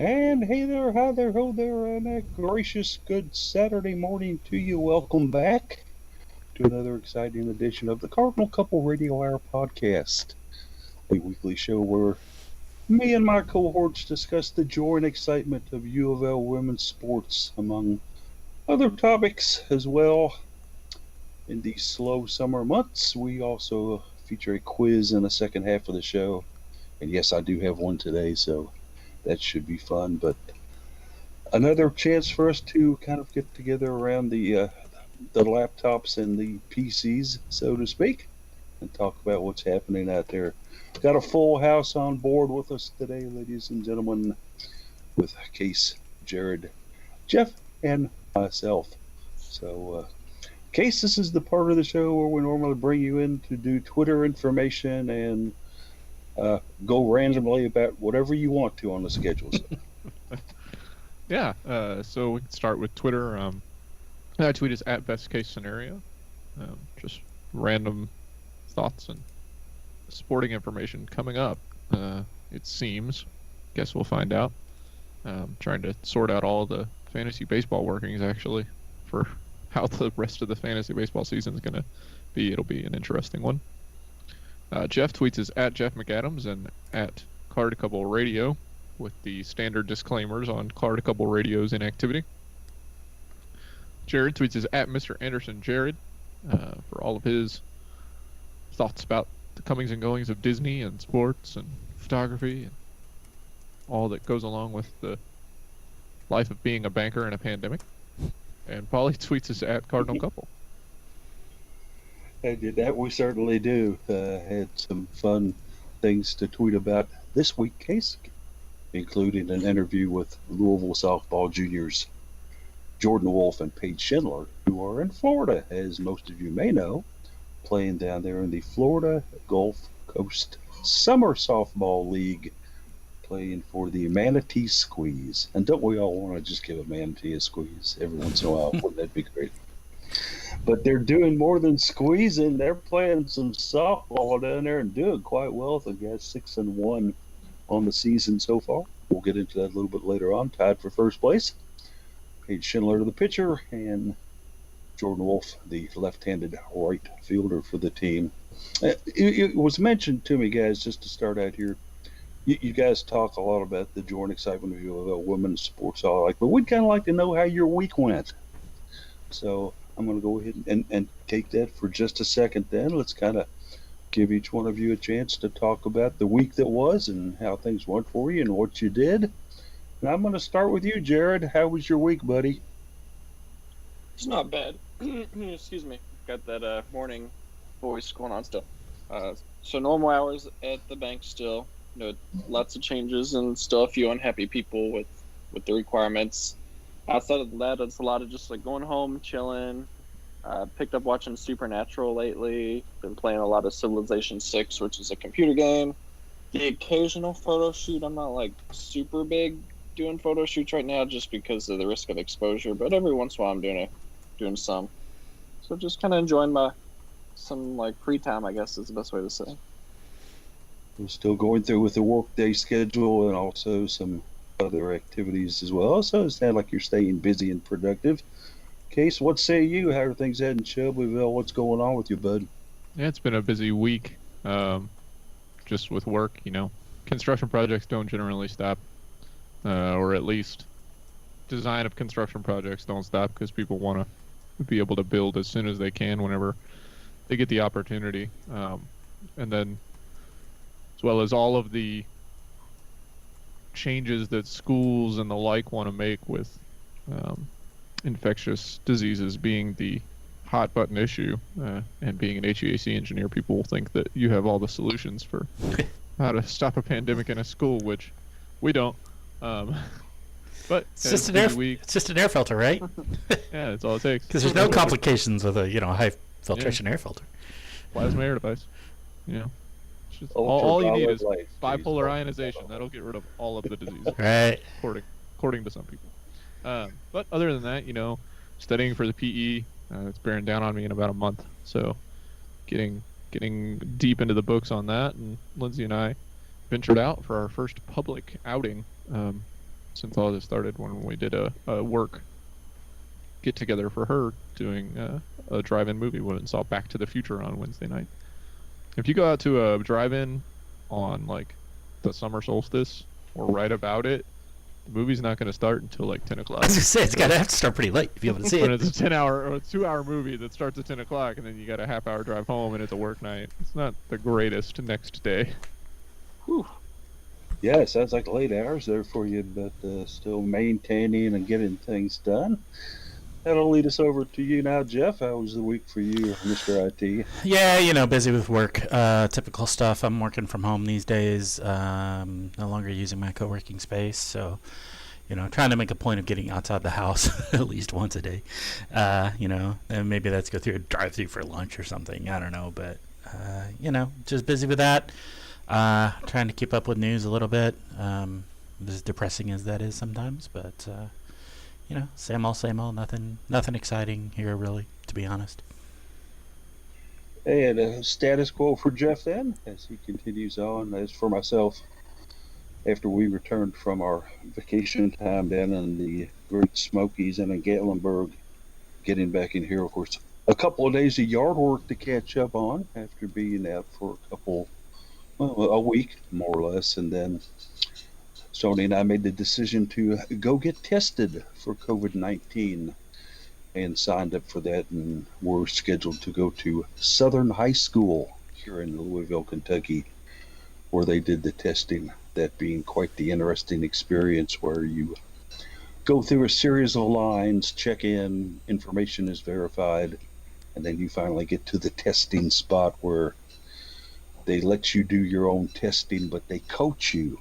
And hey there, hi there, ho there, and a gracious good Saturday morning to you. Welcome back to another exciting edition of the Cardinal Couple Radio Hour podcast, a weekly show where me and my cohorts discuss the joy and excitement of UofL women's sports, among other topics as well. In these slow summer months, we also feature a quiz in the second half of the show. And yes, I do have one today, so that should be fun. But another chance for us to kind of get together around the laptops and the PCs, so to speak, and talk about what's happening out there. Got a full house on board with us today, ladies and gentlemen, with Case, Jared, Jeff, and myself. So, Case, this is the part of the show where we normally bring you in to do Twitter information and go randomly about whatever you want to on the schedules. Yeah, so we can start with Twitter. That tweet is at best case scenario. Just random thoughts and sporting information coming up, it seems. Guess we'll find out. Trying to sort out all the fantasy baseball workings, actually, for how the rest of the fantasy baseball season is going to be. It'll be an interesting one. Jeff tweets is at Jeff McAdams and at Card Couple Radio, with the standard disclaimers on Card Couple Radio's inactivity. Jared tweets is at Mr. Anderson Jared for all of his thoughts about the comings and goings of Disney and sports and photography and all that goes along with the life of being a banker in a pandemic. And Polly tweets is at Cardinal Couple. That we certainly do. Had some fun things to tweet about this week, Case, including an interview with Louisville softball juniors Jordan Wolfe and Paige Schindler, who are in Florida, as most of you may know, playing down there in the Florida Gulf Coast Summer Softball League, playing for the Manatee Squeeze. And don't we all want to just give a manatee a squeeze every once in a while? Wouldn't that be great? But they're doing more than squeezing. They're playing some softball down there and doing quite well. The guys 6-1 on the season so far. We'll get into that a little bit later on. Tied for first place. Paige Schindler to the pitcher, and Jordan Wolfe, the left-handed right fielder for the team. It was mentioned to me, guys, just to start out here. You guys talk a lot about the joy and excitement of women's sports, all like, but we'd kind of like to know how your week went. So I'm going to go ahead and take that for just a second. Then let's kind of give each one of you a chance to talk about the week that was and how things went for you and what you did. And I'm going to start with you, Jared. How was your week, buddy? It's not bad. Excuse me. Got that morning voice going on still. So normal hours at the bank still. Lots of changes and still a few unhappy people with the requirements. Outside of that, it's a lot of just like going home, chilling. Picked up watching Supernatural lately. Been playing a lot of Civilization 6, which is a computer game. The occasional photo shoot. I'm not like super big doing photo shoots right now just because of the risk of exposure, but every once in a while I'm doing some. So just kind of enjoying some like free time, I guess is the best way to say. We're still going through with the workday schedule and also some other activities as well. So it sounds like you're staying busy and productive. Case, what say you? How are things at in Shelbyville? What's going on with you, bud? Yeah, it's been a busy week, just with work. Construction projects don't generally stop, or at least design of construction projects don't stop because people want to be able to build as soon as they can whenever they get the opportunity. And then, as well as all of the changes that schools and the like want to make with infectious diseases being the hot button issue, and being an HVAC engineer, people will think that you have all the solutions for how to stop a pandemic in a school, which we don't. But it's just an air filter, right? Yeah, that's all it takes. Because there's no complications with a high filtration air filter. Plasma air device. It's just all you need is bipolar ionization. That'll get rid of all of the diseases. Right. According to some people. But other than that, studying for the PE, it's bearing down on me in about a month. So getting deep into the books on that, and Lindsay and I ventured out for our first public outing since all this started when we did a work get together for her doing a drive-in movie. We went and saw Back to the Future on Wednesday night. If you go out to a drive-in on like the summer solstice or right about it, the movie's not going to start until like 10 o'clock. I was gonna say it's gotta have to start pretty late to be able to see When it. it's a 10-hour or a 2-hour movie that starts at 10 o'clock, and then you got a half-hour drive home, and it's a work night. It's not the greatest next day. Whew. Yeah, it sounds like late hours there for you, but still maintaining and getting things done. That'll lead us over to you now, Jeff. How was the week for you, Mr. IT? Yeah, busy with work. Typical stuff. I'm working from home these days. No longer using my co-working space, so trying to make a point of getting outside the house at least once a day. And maybe let's go through a drive-through for lunch or something. I don't know, but just busy with that. Trying to keep up with news a little bit. As depressing as that is sometimes, but same old, nothing exciting here really, to be honest. And status quo for Jeff then, as he continues on. As for myself, after we returned from our vacation time down in the Great Smokies and in Gatlinburg, getting back in here, of course, a couple of days of yard work to catch up on after being out for a week more or less, and then Sony and I made the decision to go get tested for COVID-19 and signed up for that, and we're scheduled to go to Southern High School here in Louisville, Kentucky, where they did the testing. That being quite the interesting experience, where you go through a series of lines, check in, information is verified, and then you finally get to the testing spot where they let you do your own testing, but they coach you.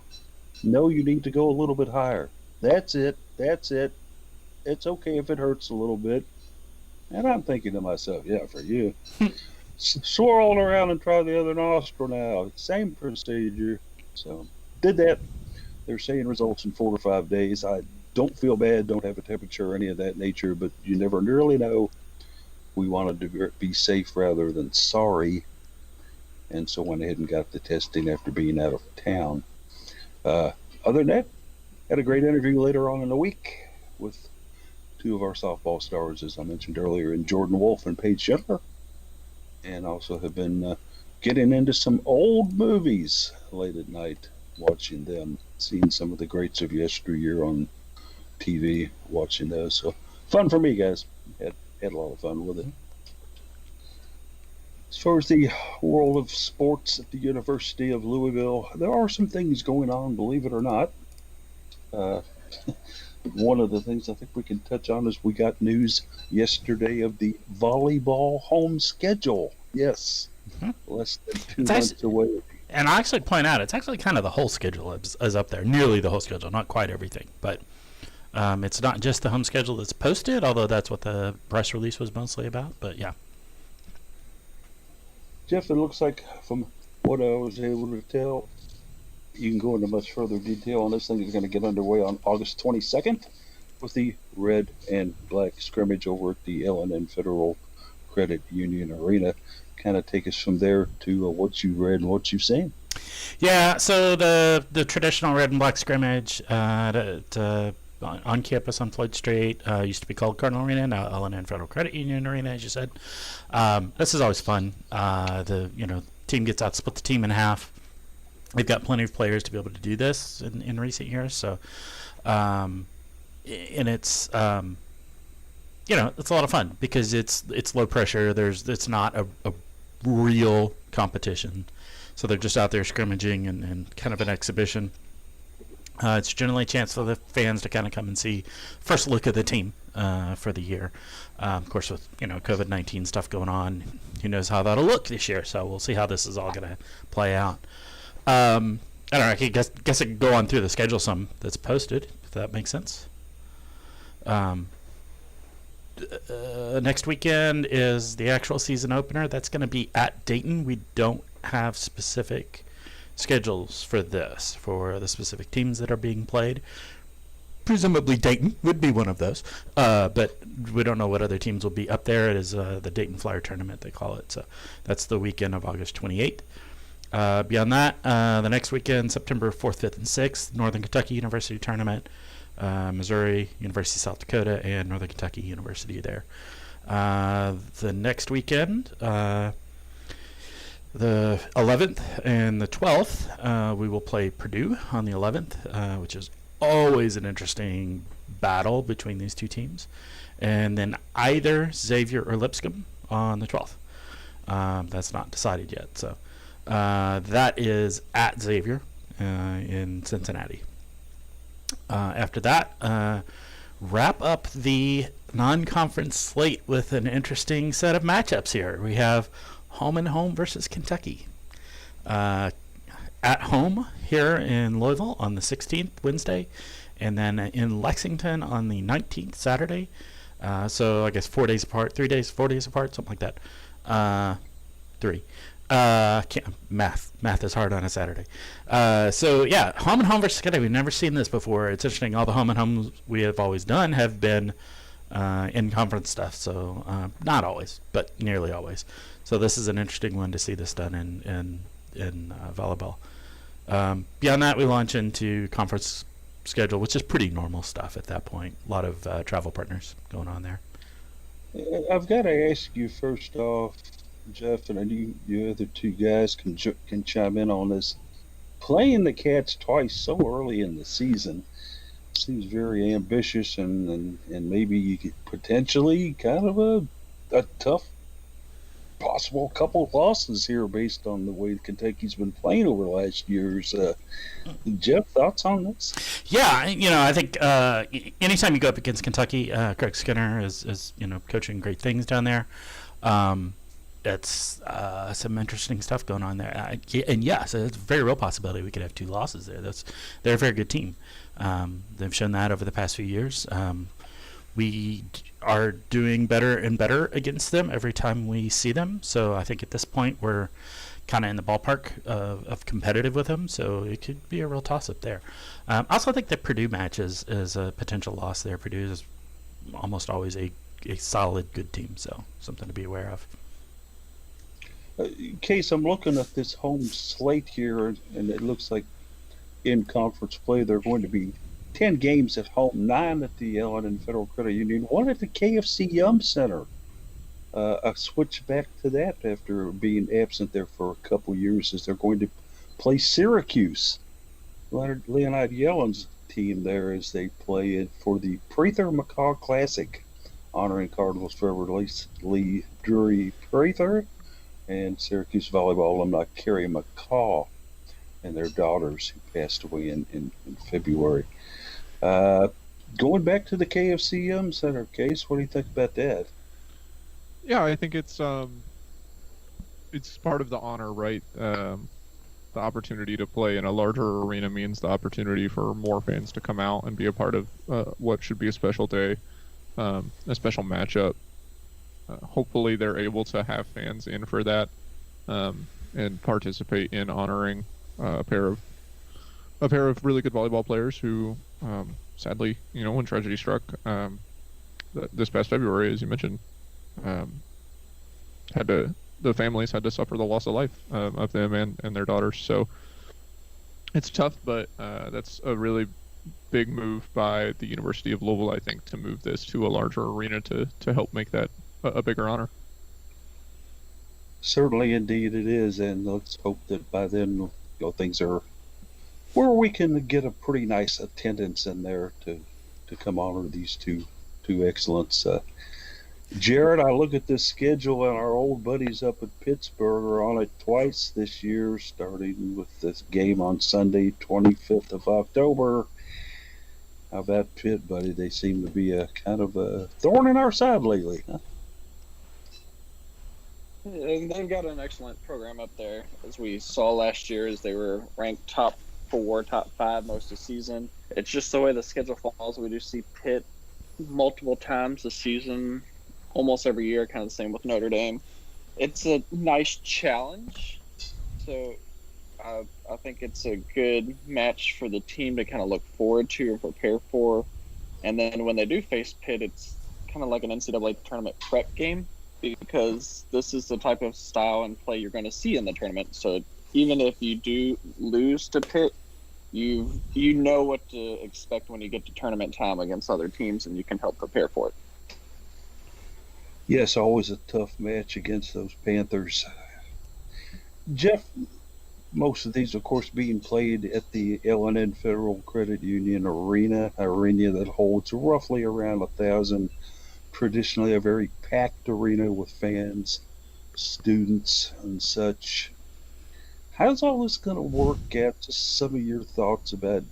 No, you need to go a little bit higher. That's it. It's okay if it hurts a little bit. And I'm thinking to myself, yeah, for you. Swirl around and try the other nostril now. Same procedure. So, did that. They're saying results in 4 to 5 days. I don't feel bad, don't have a temperature or any of that nature, but you never really know. We wanted to be safe rather than sorry. And so went ahead and got the testing after being out of town. Other than that, had a great interview later on in the week with 2 of our softball stars, as I mentioned earlier, in Jordan Wolfe and Paige Schindler. And also have been getting into some old movies late at night, watching them, seeing some of the greats of yesteryear on TV, watching those. So fun for me, guys. Had a lot of fun with it. As far as the world of sports at the University of Louisville, there are some things going on, believe it or not. One of the things I think we can touch on is we got news yesterday of the volleyball home schedule. Yes, less than 2 months away. And I actually point out, it's actually kind of the whole schedule is up there, nearly the whole schedule, not quite everything. But it's not just the home schedule that's posted, although that's what the press release was mostly about. But yeah. Jeff, it looks like from what I was able to tell, you can go into much further detail on this thing. Is going to get underway on August 22nd with the red and black scrimmage over at the L&N Federal Credit Union Arena. Kind of take us from there to what you read and what you've seen. Yeah, so the traditional red and black scrimmage on campus on Floyd Street used to be called Cardinal Arena, now L&N Federal Credit Union Arena, as you said. This is always fun. The team gets out, split the team in half. They've got plenty of players to be able to do this in recent years. So, and it's it's a lot of fun because it's low pressure. It's not a real competition, so they're just out there scrimmaging and kind of an exhibition. It's generally a chance for the fans to kind of come and see first look at the team for the year. Of course, with COVID-19 stuff going on, who knows how that'll look this year. So we'll see how this is all going to play out. I don't know. I guess I could go on through the schedule some that's posted, if that makes sense. Next weekend is the actual season opener. That's going to be at Dayton. We don't have specific schedules for the specific teams that are being played. Presumably Dayton would be one of those, but we don't know what other teams will be up there. It is the Dayton Flyer Tournament, they call it. So that's the weekend of August 28th. Beyond that, the next weekend, September 4th, 5th, and 6th, Northern Kentucky University Tournament. Missouri, University of South Dakota, and Northern Kentucky University there. The next weekend, the 11th and the 12th, we will play Purdue on the 11th, which is always an interesting battle between these two teams. And then either Xavier or Lipscomb on the 12th. That's not decided yet. So that is at Xavier in Cincinnati. After that, wrap up the non-conference slate with an interesting set of matchups here. We have home and home versus Kentucky. At home here in Louisville on the 16th, Wednesday, and then in Lexington on the 19th, Saturday. So I guess 4 days apart, 3 days, 4 days apart, something like that. 3. Math is hard on a Saturday. So yeah, home and home versus Kentucky. We've never seen this before. It's interesting. All the home and homes we have always done have been in conference stuff. So not always, but nearly always. So this is an interesting one to see this done in volleyball. Beyond that, we launch into conference schedule, which is pretty normal stuff at that point. A lot of travel partners going on there. I've got to ask you first off, Jeff, and I know you other two guys can chime in on this. Playing the Cats twice so early in the season seems very ambitious, and maybe you could potentially kind of a tough possible couple of losses here based on the way Kentucky's been playing over the last years. Jeff, thoughts on this? Yeah, I think anytime you go up against Kentucky, Craig Skinner is coaching great things down there. It's some interesting stuff going on there. And yes, it's a very real possibility we could have 2 losses there. They're a very good team. They've shown that over the past few years. We are doing better and better against them every time we see them. So I think at this point we're kind of in the ballpark of competitive with them. So it could be a real toss-up there. I also think the Purdue match is a potential loss there. Purdue is almost always a solid, good team. So something to be aware of. Case, I'm looking at this home slate here, and it looks like in conference play there are going to be 10 games at home, 9 at the L&N Federal Credit Union, 1 at the KFC Yum Center. I switched back to that after being absent there for a couple years, as they're going to play Syracuse. Leonid Yellen's team there as they play it for the Prather McCaw Classic, honoring Cardinals forever Lee Drury Prather and Syracuse volleyball alumni Carrie McCaw and their daughters, who passed away in February. Going back to the KFC Yum Center, Case, what do you think about that? Yeah, I think it's part of the honor, right? The opportunity to play in a larger arena means the opportunity for more fans to come out and be a part of what should be a special day, a special matchup. Hopefully they're able to have fans in for that and participate in honoring a pair of really good volleyball players who sadly, when tragedy struck this past February, as you mentioned, the families had to suffer the loss of life of them and their daughters. So it's tough, but that's a really big move by the University of Louisville, I think, to move this to a larger arena to help make that a bigger honor. Certainly, indeed, it is, and let's hope that by then, things are where we can get a pretty nice attendance in there to come honor these two excellents. Jared, I look at this schedule, and our old buddies up at Pittsburgh are on it twice this year, starting with this game on Sunday, 25th of October. How about Pitt, buddy? They seem to be a kind of a thorn in our side lately, huh? And they've got an excellent program up there, as we saw last year, as they were ranked top 4, top 5 most of the season. It's just the way the schedule falls. We do see Pitt multiple times this season, almost every year, kind of the same with Notre Dame. It's a nice challenge, so I think it's a good match for the team to kind of look forward to and prepare for. And then when they do face Pitt, it's kind of like an NCAA tournament prep game, because this is the type of style and play you're going to see in the tournament. So even if you do lose to Pitt, you know what to expect when you get to tournament time against other teams, and you can help prepare for it. Yes, always a tough match against those Panthers. Jeff, most of these, of course, being played at the L&N Federal Credit Union arena that holds roughly around 1,000. Traditionally, a very packed arena with fans, students, and such. How's all this going to work out? Just some of your thoughts about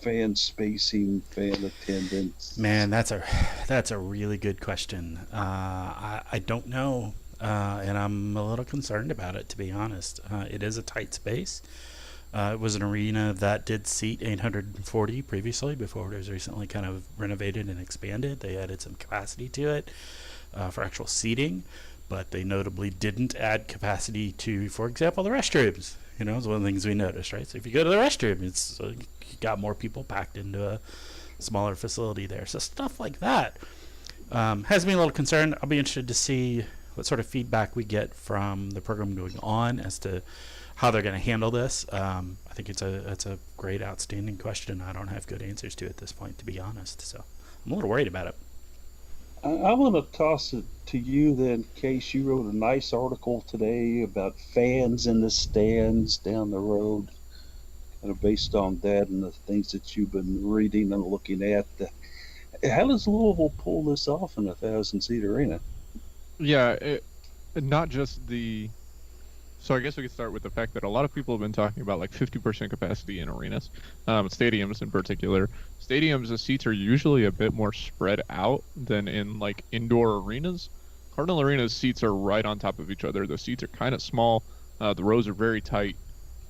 fan spacing, fan attendance. Man, that's a really good question. I don't know, and I'm a little concerned about it, to be honest. It is a tight space. It was an arena that did seat 840 previously, before it was recently kind of renovated and expanded. They added some capacity to it for actual seating, but they notably didn't add capacity to, for example, the restrooms. You know, it's one of the things we noticed, right? So if you go to the restroom, it's you got more people packed into a smaller facility there. So stuff like that has me a little concerned. I'll be interested to see what sort of feedback we get from the program going on as to how they're going to handle this. I think it's a great, outstanding question. I don't have good answers to at this point, to be honest. So I'm a little worried about it. I want to toss it to you then, Case. You wrote a nice article today about fans in the stands down the road, kind of based on that and the things that you've been reading and looking at. How does Louisville pull this off in a 1,000-seat arena? Yeah, not just the. So I guess we could start with the fact that a lot of people have been talking about like 50% capacity in arenas, stadiums in particular. Stadiums, the seats are usually a bit more spread out than in like indoor arenas. Cardinal Arena's seats are right on top of each other. The seats are kind of small. The rows are very tight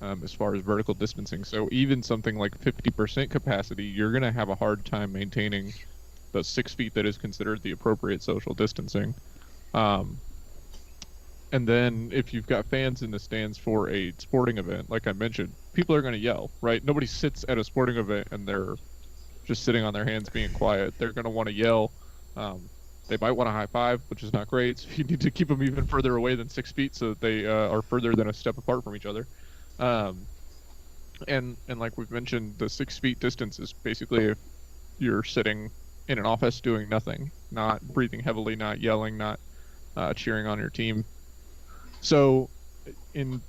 as far as vertical distancing. So even something like 50% capacity, you're going to have a hard time maintaining the 6 feet that is considered the appropriate social distancing. And then if you've got fans in the stands for a sporting event, like I mentioned, people are going to yell, right? Nobody sits at a sporting event and they're just sitting on their hands being quiet. They're going to want to yell. They might want to high five, which is not great. So you need to keep them even further away than 6 feet so that they are further than a step apart from each other. And like we've mentioned, the 6 feet distance is basically if you're sitting in an office doing nothing, not breathing heavily, not yelling, not cheering on your team. So in,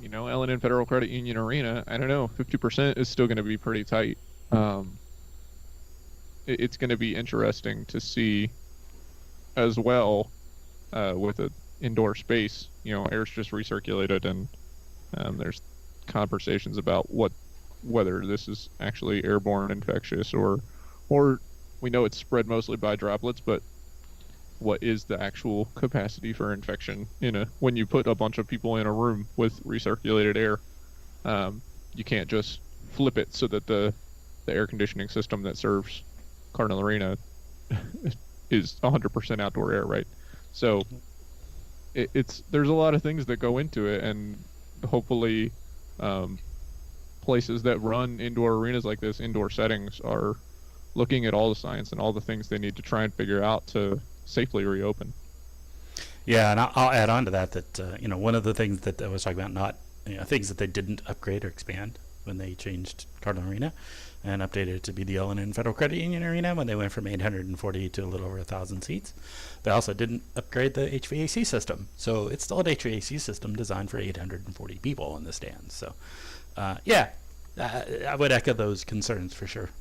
L&N Federal Credit Union Arena, I don't know, 50% is still going to be pretty tight. It's going to be interesting to see as well with an indoor space. Air's just recirculated, and there's conversations about whether this is actually airborne infectious or we know it's spread mostly by droplets, but what is the actual capacity for infection when you put a bunch of people in a room with recirculated air. You can't just flip it so that the air conditioning system that serves Cardinal Arena is 100% outdoor air, right? So there's a lot of things that go into it, and hopefully places that run indoor arenas like this, indoor settings, are looking at all the science and all the things they need to try and figure out to safely reopen. Yeah, and I'll add on to that one of the things that I was talking about, not things that they didn't upgrade or expand when they changed Cardinal Arena and updated it to be the L&N Federal Credit Union Arena when they went from 840 to a little over 1,000 seats. They also didn't upgrade the HVAC system, so it's still an HVAC system designed for 840 people in the stands. So, I would echo those concerns for sure.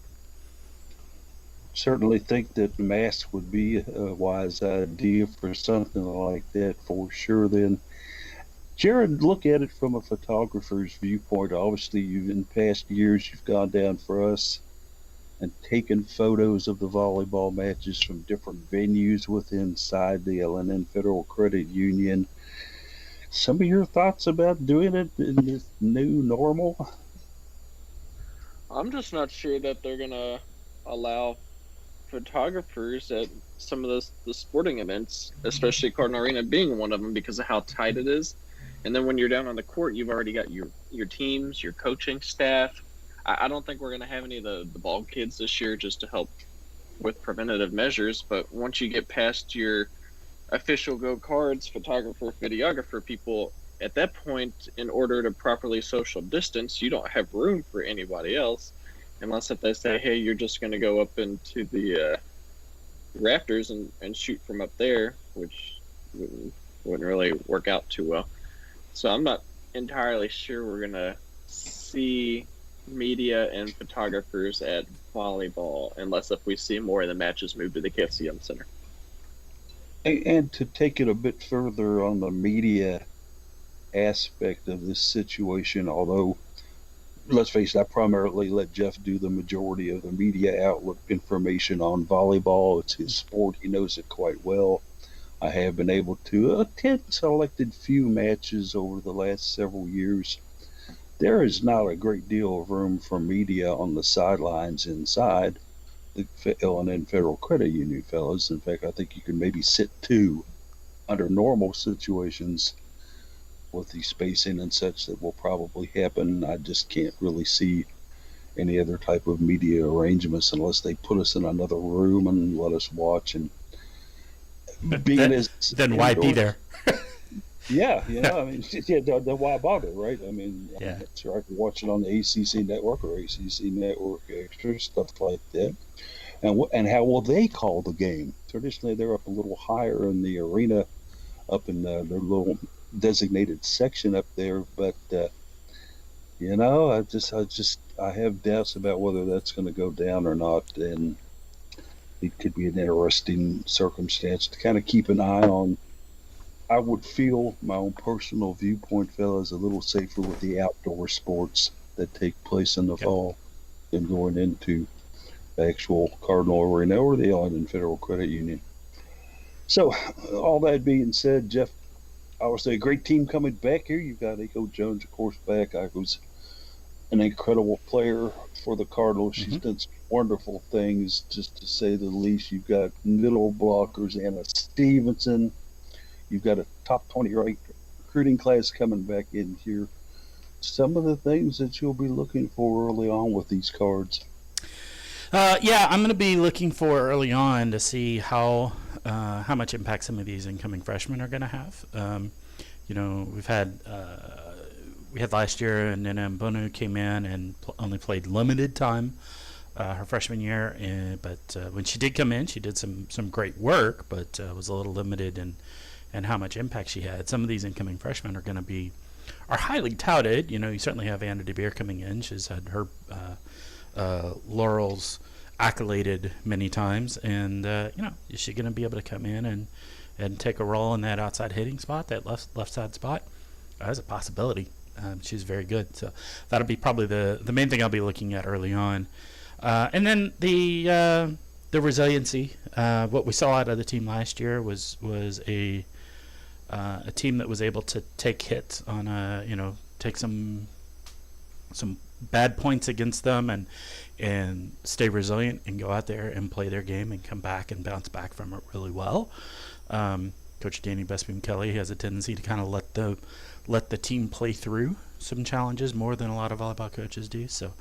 Certainly think that masks would be a wise idea for something like that for sure. Then, Jared, look at it from a photographer's viewpoint. Obviously, in past years, you've gone down for us and taken photos of the volleyball matches from different venues inside the L&N Federal Credit Union. Some of your thoughts about doing it in this new normal? I'm just not sure that they're gonna allow photographers at some of the sporting events, especially Cardinal Arena being one of them, because of how tight it is. And then when you're down on the court, you've already got your teams, your coaching staff. I don't think we're going to have any of the ball kids this year just to help with preventative measures. But once you get past your official go cards, photographer, videographer people, at that point, in order to properly social distance, you don't have room for anybody else, unless if they say, hey, you're just going to go up into the rafters and shoot from up there, which wouldn't really work out too well. So I'm not entirely sure we're going to see media and photographers at volleyball, unless if we see more of the matches move to the KFCM Center. And to take it a bit further on the media aspect of this situation, although let's face it, I primarily let Jeff do the majority of the media outlet information on volleyball. It's his sport. He knows it quite well. I have been able to attend selected few matches over the last several years. There is not a great deal of room for media on the sidelines inside the L&N Federal Credit Union, fellas. In fact, I think you can maybe sit two under normal situations with the spacing and such that will probably happen. I just can't really see any other type of media arrangements unless they put us in another room and let us watch. And then why be there? Yeah, I mean, then why bother, right? I mean, yeah. I'm sure I can watch it on the ACC network or ACC network extra, stuff like that. And how will they call the game? Traditionally, they're up a little higher in the arena, up in their little designated section up there. But I have doubts about whether that's going to go down or not, and it could be an interesting circumstance to kind of keep an eye on. I would feel my own personal viewpoint, fellas, a little safer with the outdoor sports that take place in the fall than going into the actual Cardinal Arena or the L&N Federal Credit Union. So, all that being said, Jeff, I would say a great team coming back here. You've got Echo Jones, of course, back. Echo's an incredible player for the Cardinals. She's done some wonderful things, just to say the least. You've got middle blockers, Anna Stevenson. You've got a top 20 ranked recruiting class coming back in here. Some of the things that you'll be looking for early on with these cards. I'm going to be looking for early on to see how much impact some of these incoming freshmen are going to have. We had last year, and Nina Mbonu came in and only played limited time her freshman year, but when she did come in, she did some great work, but was a little limited in how much impact she had. Some of these incoming freshmen are highly touted. You certainly have Anna DeBeer coming in. She's had her laurels accoladed many times, and is she going to be able to come in and take a role in that outside hitting spot, that left side spot? That's a possibility. She's very good, so that'll be probably the main thing I'll be looking at early on. And then the resiliency. What we saw out of the team last year was a team that was able to take hits on take some bad points against them and stay resilient and go out there and play their game and come back and bounce back from it really well. Coach Danny Bestbeam Kelly has a tendency to kind of let the team play through some challenges more than a lot of volleyball coaches do. So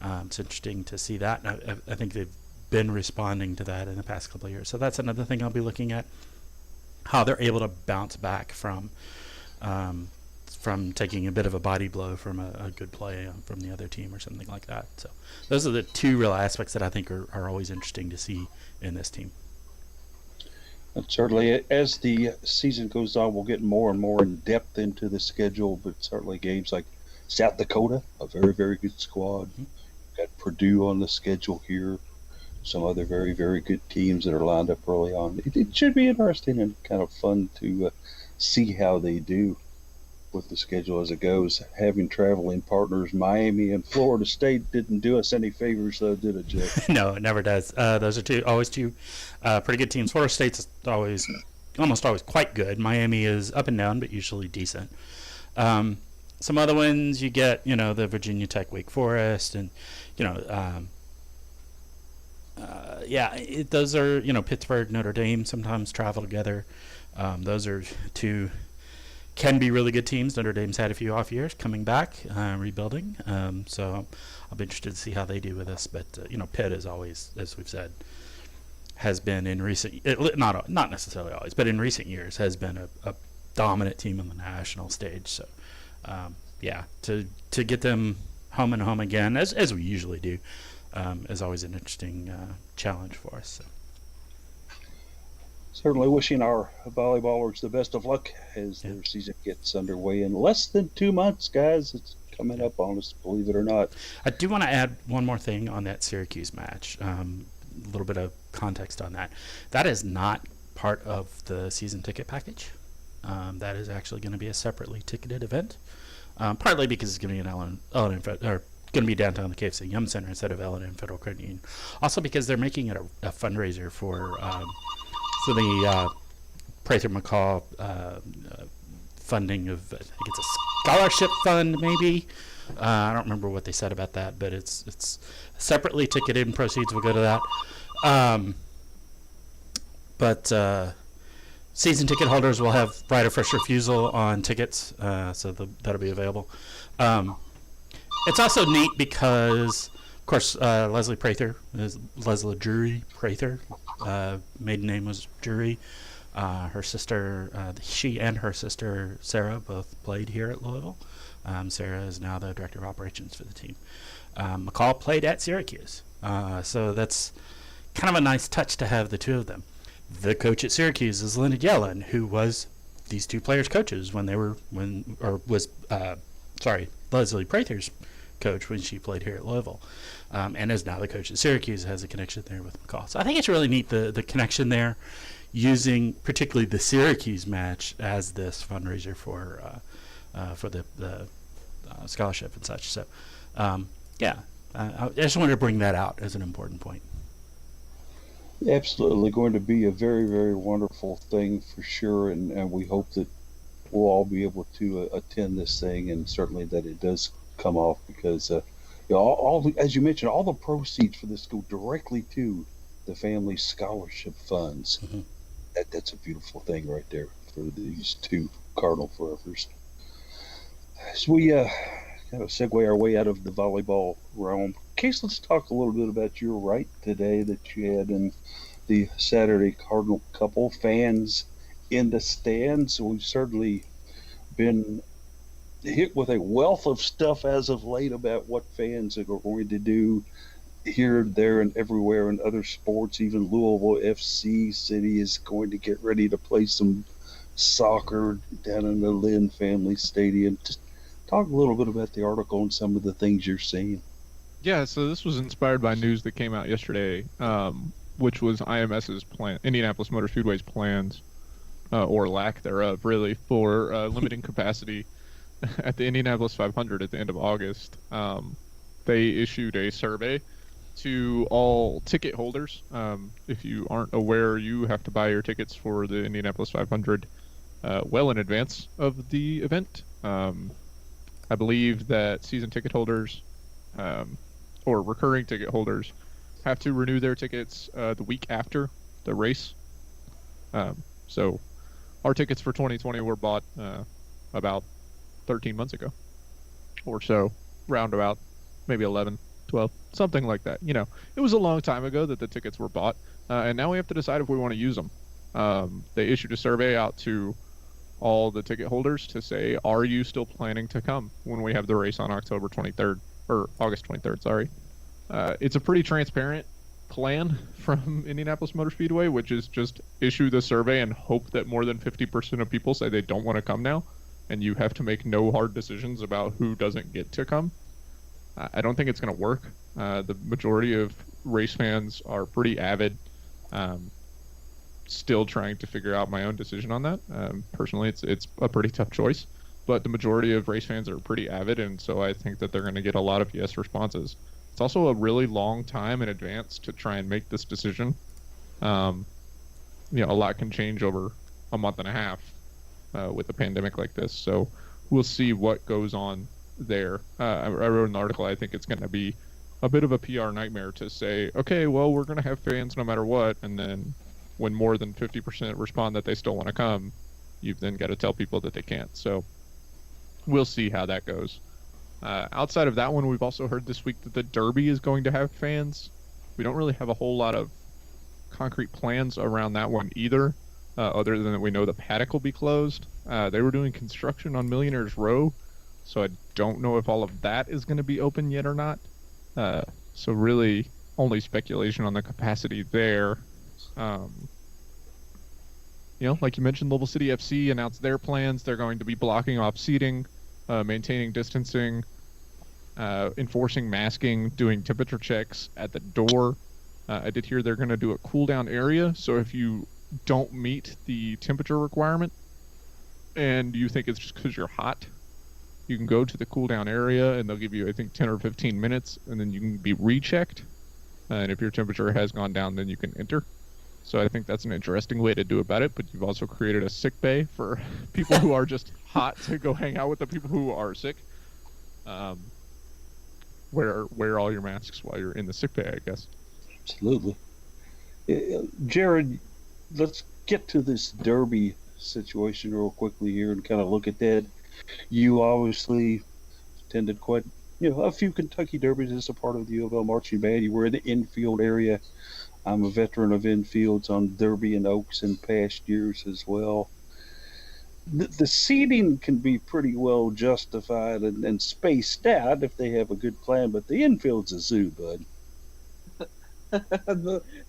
it's interesting to see that. And I think they've been responding to that in the past couple of years. So that's another thing I'll be looking at, how they're able to bounce back from taking a bit of a body blow from a good play from the other team or something like that. So those are the two real aspects that I think are always interesting to see in this team. And certainly, as the season goes on, we'll get more and more in depth into the schedule, but certainly games like South Dakota, a very, very good squad. Got Purdue on the schedule here. Some other very, very good teams that are lined up early on. It should be interesting and kind of fun to see how they do with the schedule as it goes. Having traveling partners, Miami and Florida State didn't do us any favors, though, did it, Jeff? No, it never does. Those are always two pretty good teams. Florida State's almost always quite good. Miami is up and down, but usually decent. Some other ones you get, the Virginia Tech, Wake Forest, and those are Pittsburgh, Notre Dame sometimes travel together. Those are two. Can be really good teams. Notre Dame's had a few off years, coming back, rebuilding. So I'll be interested to see how they do with this. But Pitt is always, as we've said, has been in recent, not necessarily always, but in recent years has been a dominant team on the national stage. So, yeah, to get them home and home again, as we usually do, is always an interesting challenge for us. So. Certainly wishing our volleyballers the best of luck as their season gets underway in less than 2 months, guys. It's coming up on us, believe it or not. I do want to add one more thing on that Syracuse match. A little bit of context on that. That is not part of the season ticket package. That is actually going to be a separately ticketed event. Partly because it's going to be an going to be downtown the KFC Yum Center instead of L&N Federal Credit Union. Also because they're making it a fundraiser for the Prather McCall funding of, I think it's a scholarship fund, maybe. I don't remember what they said about that, but it's separately ticketed, and proceeds will go to that. But season ticket holders will have right of first refusal on tickets, so that'll be available. It's also neat because, of course, Leslie Prather is Leslie Drury Prather. Maiden name was Drury. Her sister, she and her sister Sarah both played here at Louisville. Sarah is now the director of operations for the team. McCall played at Syracuse, so that's kind of a nice touch to have the two of them. The coach at Syracuse is Linda Yellen, who was these two players' coaches Leslie Prather's coach when she played here at Louisville, and is now the coach at Syracuse, has a connection there with McCall. So I think it's really neat, the connection there, using particularly the Syracuse match as this fundraiser for the scholarship and such. So I just wanted to bring that out as an important point. Absolutely going to be a very, very wonderful thing for sure, and we hope that we'll all be able to attend this thing, and certainly that it does come off, because as you mentioned, all the proceeds for this go directly to the family scholarship funds. Mm-hmm. That's a beautiful thing right there for these two Cardinal forevers. So we kind of segue our way out of the volleyball realm. Case, let's talk a little bit about your right today that you had in the Saturday Cardinal couple. Fans in the stands. We've certainly been hit with a wealth of stuff as of late about what fans are going to do here, there, and everywhere in other sports. Even Louisville FC City is going to get ready to play some soccer down in the Lynn Family Stadium. Just talk a little bit about the article and some of the things you're seeing. Yeah, so this was inspired by news that came out yesterday, which was IMS's plan, Indianapolis Motor Speedway's plans, or lack thereof, really, for limiting capacity at the Indianapolis 500 at the end of August. They issued a survey to all ticket holders. If you aren't aware, you have to buy your tickets for the Indianapolis 500 well in advance of the event. I believe that season ticket holders or recurring ticket holders have to renew their tickets the week after the race. So our tickets for 2020 were bought about 13 months ago or so, roundabout, maybe 11, 12, something like that. It was a long time ago that the tickets were bought, and now we have to decide if we want to use them. They issued a survey out to all the ticket holders to say, are you still planning to come when we have the race on October 23rd, or August 23rd, sorry. It's a pretty transparent plan from Indianapolis Motor Speedway, which is just issue the survey and hope that more than 50% of people say they don't want to come now, and you have to make no hard decisions about who doesn't get to come. I don't think it's going to work. The majority of race fans are pretty avid. Still trying to figure out my own decision on that. Personally, it's a pretty tough choice, but the majority of race fans are pretty avid, and so I think that they're going to get a lot of yes responses. It's also a really long time in advance to try and make this decision. A lot can change over a month and a half with a pandemic like this, so we'll see what goes on there. I wrote an article. I think it's going to be a bit of a PR nightmare to say, okay, well, we're going to have fans no matter what, and then when more than 50% respond that they still want to come, you've then got to tell people that they can't. So we'll see how that goes. Outside of that one, we've also heard this week that the Derby is going to have fans. We don't really have a whole lot of concrete plans around that one either. other than that we know the paddock will be closed. They were doing construction on Millionaire's Row, so I don't know if all of that is going to be open yet or not. So really only speculation on the capacity there. Like you mentioned, Louisville City FC announced their plans. They're going to be blocking off seating, maintaining distancing, enforcing masking, doing temperature checks at the door. I did hear they're going to do a cool down area. So if you don't meet the temperature requirement and you think it's just because you're hot, you can go to the cool down area and they'll give you, I think, 10 or 15 minutes, and then you can be rechecked. And if your temperature has gone down, then you can enter. So I think that's an interesting way to do about it. But you've also created a sick bay for people who are just hot to go hang out with the people who are sick. Wear all your masks while you're in the sick bay, I guess. Absolutely. Jared, let's get to this Derby situation real quickly here and kind of look at that. You obviously attended quite, a few Kentucky Derbies as a part of the UofL marching band. You were in the infield area. I'm a veteran of infields on Derby and Oaks in past years as well. The seating can be pretty well justified and spaced out if they have a good plan, but the infield's a zoo, bud.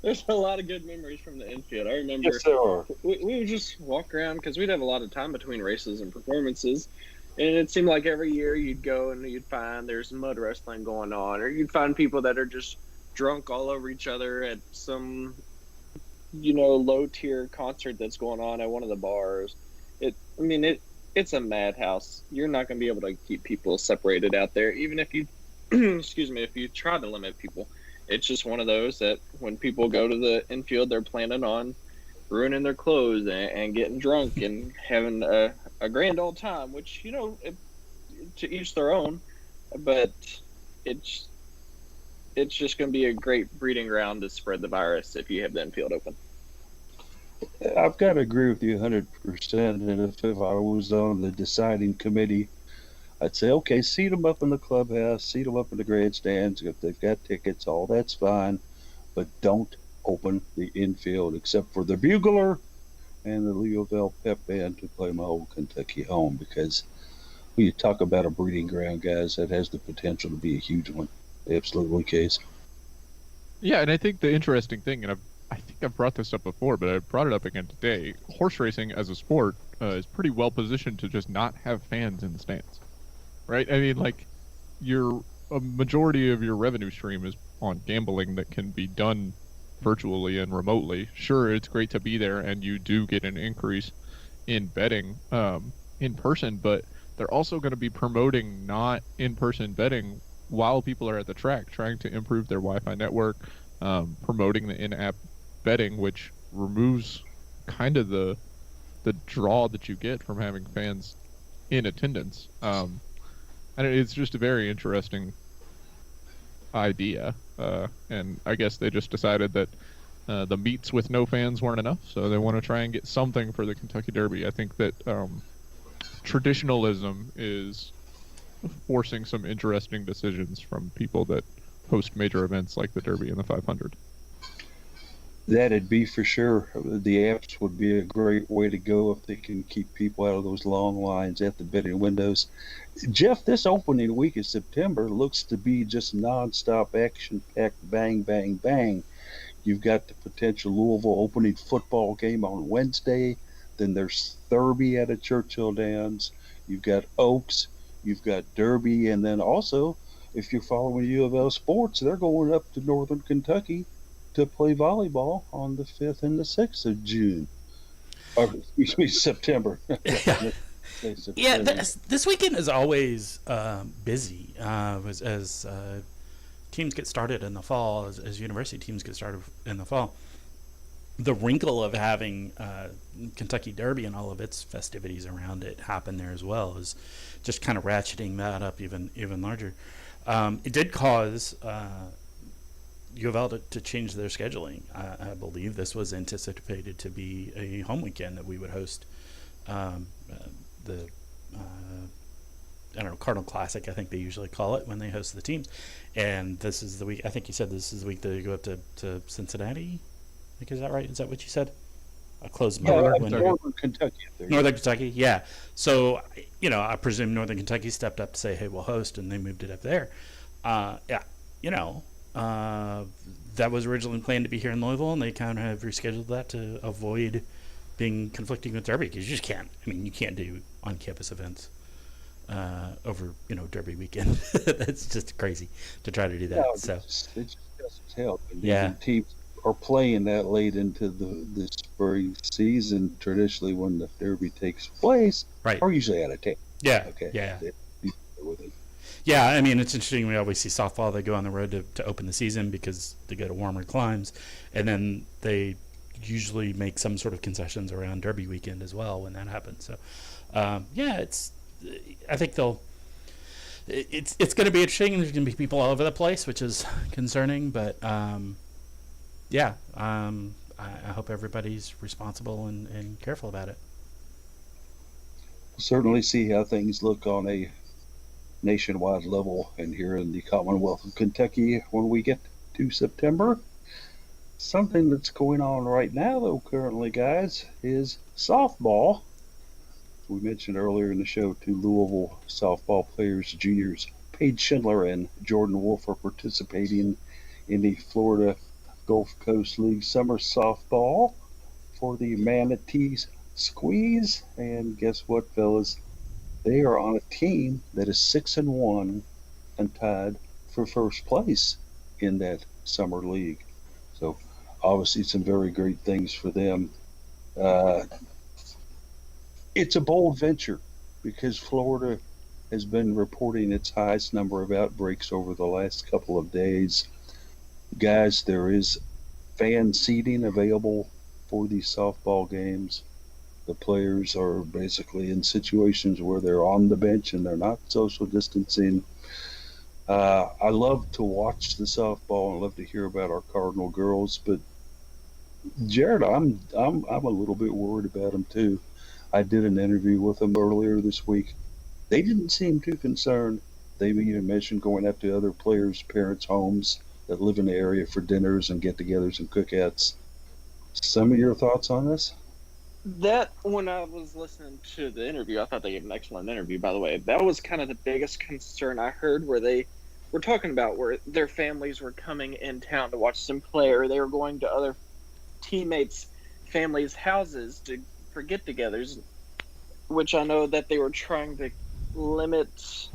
There's a lot of good memories from the infield. I remember Yes, there are. we would just walk around because we'd have a lot of time between races and performances. And it seemed like every year you'd go and you'd find there's mud wrestling going on, or you'd find people that are just drunk all over each other at some, low tier concert that's going on at one of the bars. It's a madhouse. You're not going to be able to keep people separated out there, even if you, if you try to limit people. It's just one of those that when people go to the infield, they're planning on ruining their clothes and getting drunk and having a grand old time, which, to each their own, but it's just going to be a great breeding ground to spread the virus if you have the infield open. I've got to agree with you 100%. And if I was on the deciding committee, I'd say, okay, seat them up in the clubhouse, seat them up in the grandstands. If they've got tickets, all that's fine. But don't open the infield except for the bugler and the UofL pep band to play my old Kentucky home, because when you talk about a breeding ground, guys, that has the potential to be a huge one. Absolutely, Case. Yeah, and I think the interesting thing, and I think I've brought this up before, but I brought it up again today. Horse racing as a sport is pretty well positioned to just not have fans in the stands, right? I mean, like, a majority of your revenue stream is on gambling that can be done virtually and remotely. Sure, it's great to be there, and you do get an increase in betting in person, but they're also going to be promoting not in-person betting while people are at the track, trying to improve their Wi-Fi network, promoting the in-app betting, which removes kind of the draw that you get from having fans in attendance. And it's just a very interesting idea. And I guess they just decided that the meets with no fans weren't enough, so they want to try and get something for the Kentucky Derby. I think that traditionalism is forcing some interesting decisions from people that host major events like the Derby and the 500. That'd be for sure. The apps would be a great way to go if they can keep people out of those long lines at the betting windows. Jeff, this opening week of September looks to be just nonstop action-packed bang, bang, bang. You've got the potential Louisville opening football game on Wednesday. Then there's Derby at a Churchill Downs. You've got Oaks. You've got Derby. And then also, if you're following UofL sports, they're going up to Northern Kentucky to play volleyball on the 5th and the 6th of June. Or, excuse me, September. Yeah, this weekend is always busy as teams get started in the fall, as university teams get started in the fall. The wrinkle of having Kentucky Derby and all of its festivities around it happen there as well is just kind of ratcheting that up even larger. It did cause UofL to change their scheduling. I believe this was anticipated to be a home weekend that we would host the Cardinal Classic, I think they usually call it when they host the teams. And this is the week, I think you said this is the week that you go up to Cincinnati. Like, is that right? Is that what you said? closed my Northern window. Kentucky. Northern Kentucky. There you Northern Kentucky, yeah. So, I presume Northern Kentucky stepped up to say, hey, we'll host, and they moved it up there. Yeah, that was originally planned to be here in Louisville, and they kind of have rescheduled that to avoid being conflicting with Derby, because you just can't. I mean, you can't do on-campus events over, Derby weekend. That's just crazy to try to do that. No, So, it just doesn't help. And Yeah. even teams are playing that late into the spring season. Traditionally, when the Derby takes place, right. are usually out of town. Yeah. Okay. Yeah. With it. Yeah, I mean, it's interesting. We always see softball. They go on the road to open the season because they go to warmer climes. And then they usually make some sort of concessions around Derby weekend as well when that happens. So, I think it's going to be interesting. There's going to be people all over the place, which is concerning. But, I hope everybody's responsible and careful about it. We'll certainly see how things look on a nationwide level and here in the Commonwealth of Kentucky when we get to September. Something that's going on right now, though, currently, guys, is softball. We mentioned earlier in the show two Louisville softball players, juniors, Paige Schindler and Jordan Wolfe, are participating in the Florida Gulf Coast League Summer Softball for the Manatees Squeeze. And guess what, fellas? They are on a team that is 6-1 and tied for first place in that summer league. So obviously some very great things for them. It's a bold venture because Florida has been reporting its highest number of outbreaks over the last couple of days. Guys, there is fan seating available for these softball games. The players are basically in situations where they're on the bench and they're not social distancing. I love to watch the softball and love to hear about our Cardinal girls, but Jared, I'm a little bit worried about them too. I did an interview with them earlier this week. They didn't seem too concerned. They even mentioned going up to other players' parents' homes that live in the area for dinners and get-togethers and cookouts. Some of your thoughts on this? That, when I was listening to the interview, I thought they gave an excellent interview, by the way. That was kind of the biggest concern I heard, where they were talking about where their families were coming in town to watch them play, or they were going to other teammates' families' houses for get-togethers, which I know that they were trying to limit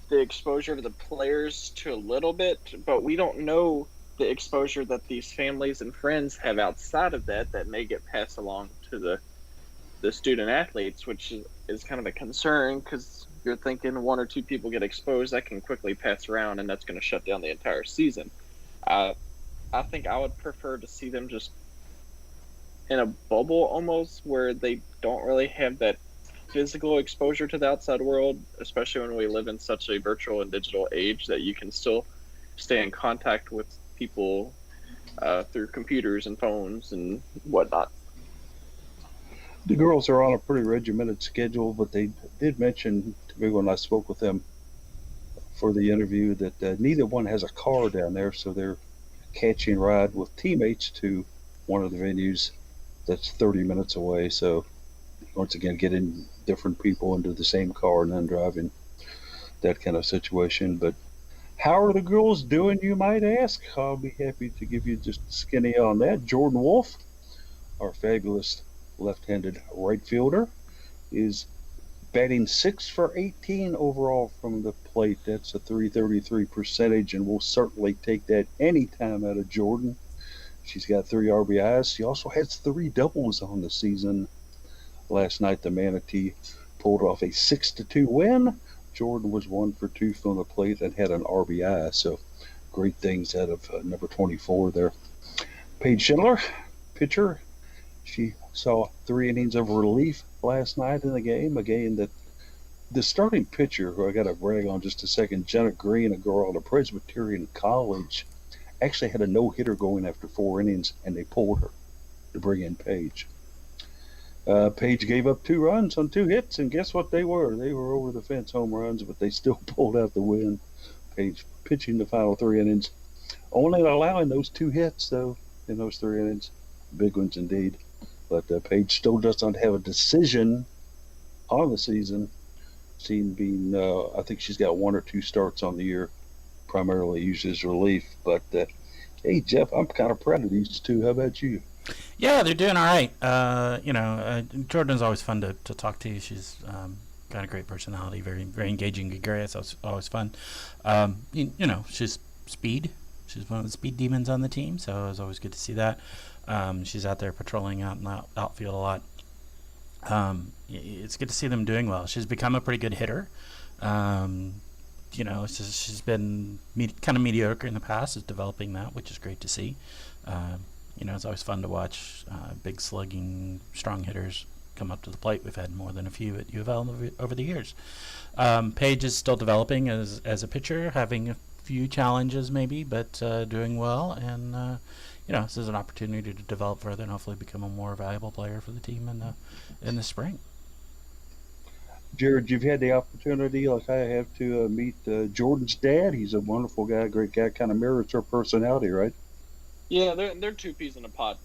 the exposure of the players to a little bit, but we don't know the exposure that these families and friends have outside of that may get passed along to the student athletes, which is kind of a concern, because you're thinking one or two people get exposed, that can quickly pass around, and that's going to shut down the entire season. I think I would prefer to see them just in a bubble almost, where they don't really have that physical exposure to the outside world, especially when we live in such a virtual and digital age that you can still stay in contact with people through computers and phones and whatnot. The girls are on a pretty regimented schedule, but they did mention to me when I spoke with them for the interview that neither one has a car down there, so they're catching ride with teammates to one of the venues that's 30 minutes away. So once again, getting different people into the same car and then driving, that kind of situation. But how are the girls doing, you might ask? I'll be happy to give you just a skinny on that. Jordan Wolfe, our fabulous left-handed right fielder, is batting 6 for 18 overall from the plate. That's a .333 percentage, and we'll certainly take that anytime out of Jordan. She's got 3 RBIs. She also has 3 doubles on the season. Last night, the Manatee pulled off a 6-2 win. Jordan was 1 for 2 from the plate and had an RBI. So great things out of number 24 there. Paige Schindler, pitcher. She saw 3 innings of relief last night in the game, a game that the starting pitcher, who I got to brag on just a second, Jenna Green, a girl at a Presbyterian college, actually had a no-hitter going after 4 innings, and they pulled her to bring in Paige. Paige gave up 2 runs on 2 hits, and guess what they were? They were over the fence home runs, but they still pulled out the win. Paige pitching the final 3 innings, only allowing those 2 hits, though, in those 3 innings. Big ones indeed. But Paige still does not have a decision on the season. Team being, I think she's got 1 or 2 starts on the year, primarily used as relief. But hey, Jeff, I'm kind of proud of these two. How about you? Yeah, they're doing all right. Jordan's always fun to talk to. She's got a great personality, very very engaging, good guy. It's always fun. She's speed. She's one of the speed demons on the team, so it was always good to see that. She's out there patrolling out in the outfield a lot. It's good to see them doing well. She's become a pretty good hitter. She's been kind of mediocre in the past, is developing that, which is great to see. It's always fun to watch big slugging, strong hitters come up to the plate. We've had more than a few at UofL over the years. Paige is still developing as a pitcher, having a few challenges maybe, but doing well. And this is an opportunity to develop further and hopefully become a more valuable player for the team in the spring. Jared, you've had the opportunity, like I have, to meet Jordan's dad. He's a wonderful guy, great guy, kind of mirrors her personality, right? Yeah, they're two peas in a pod.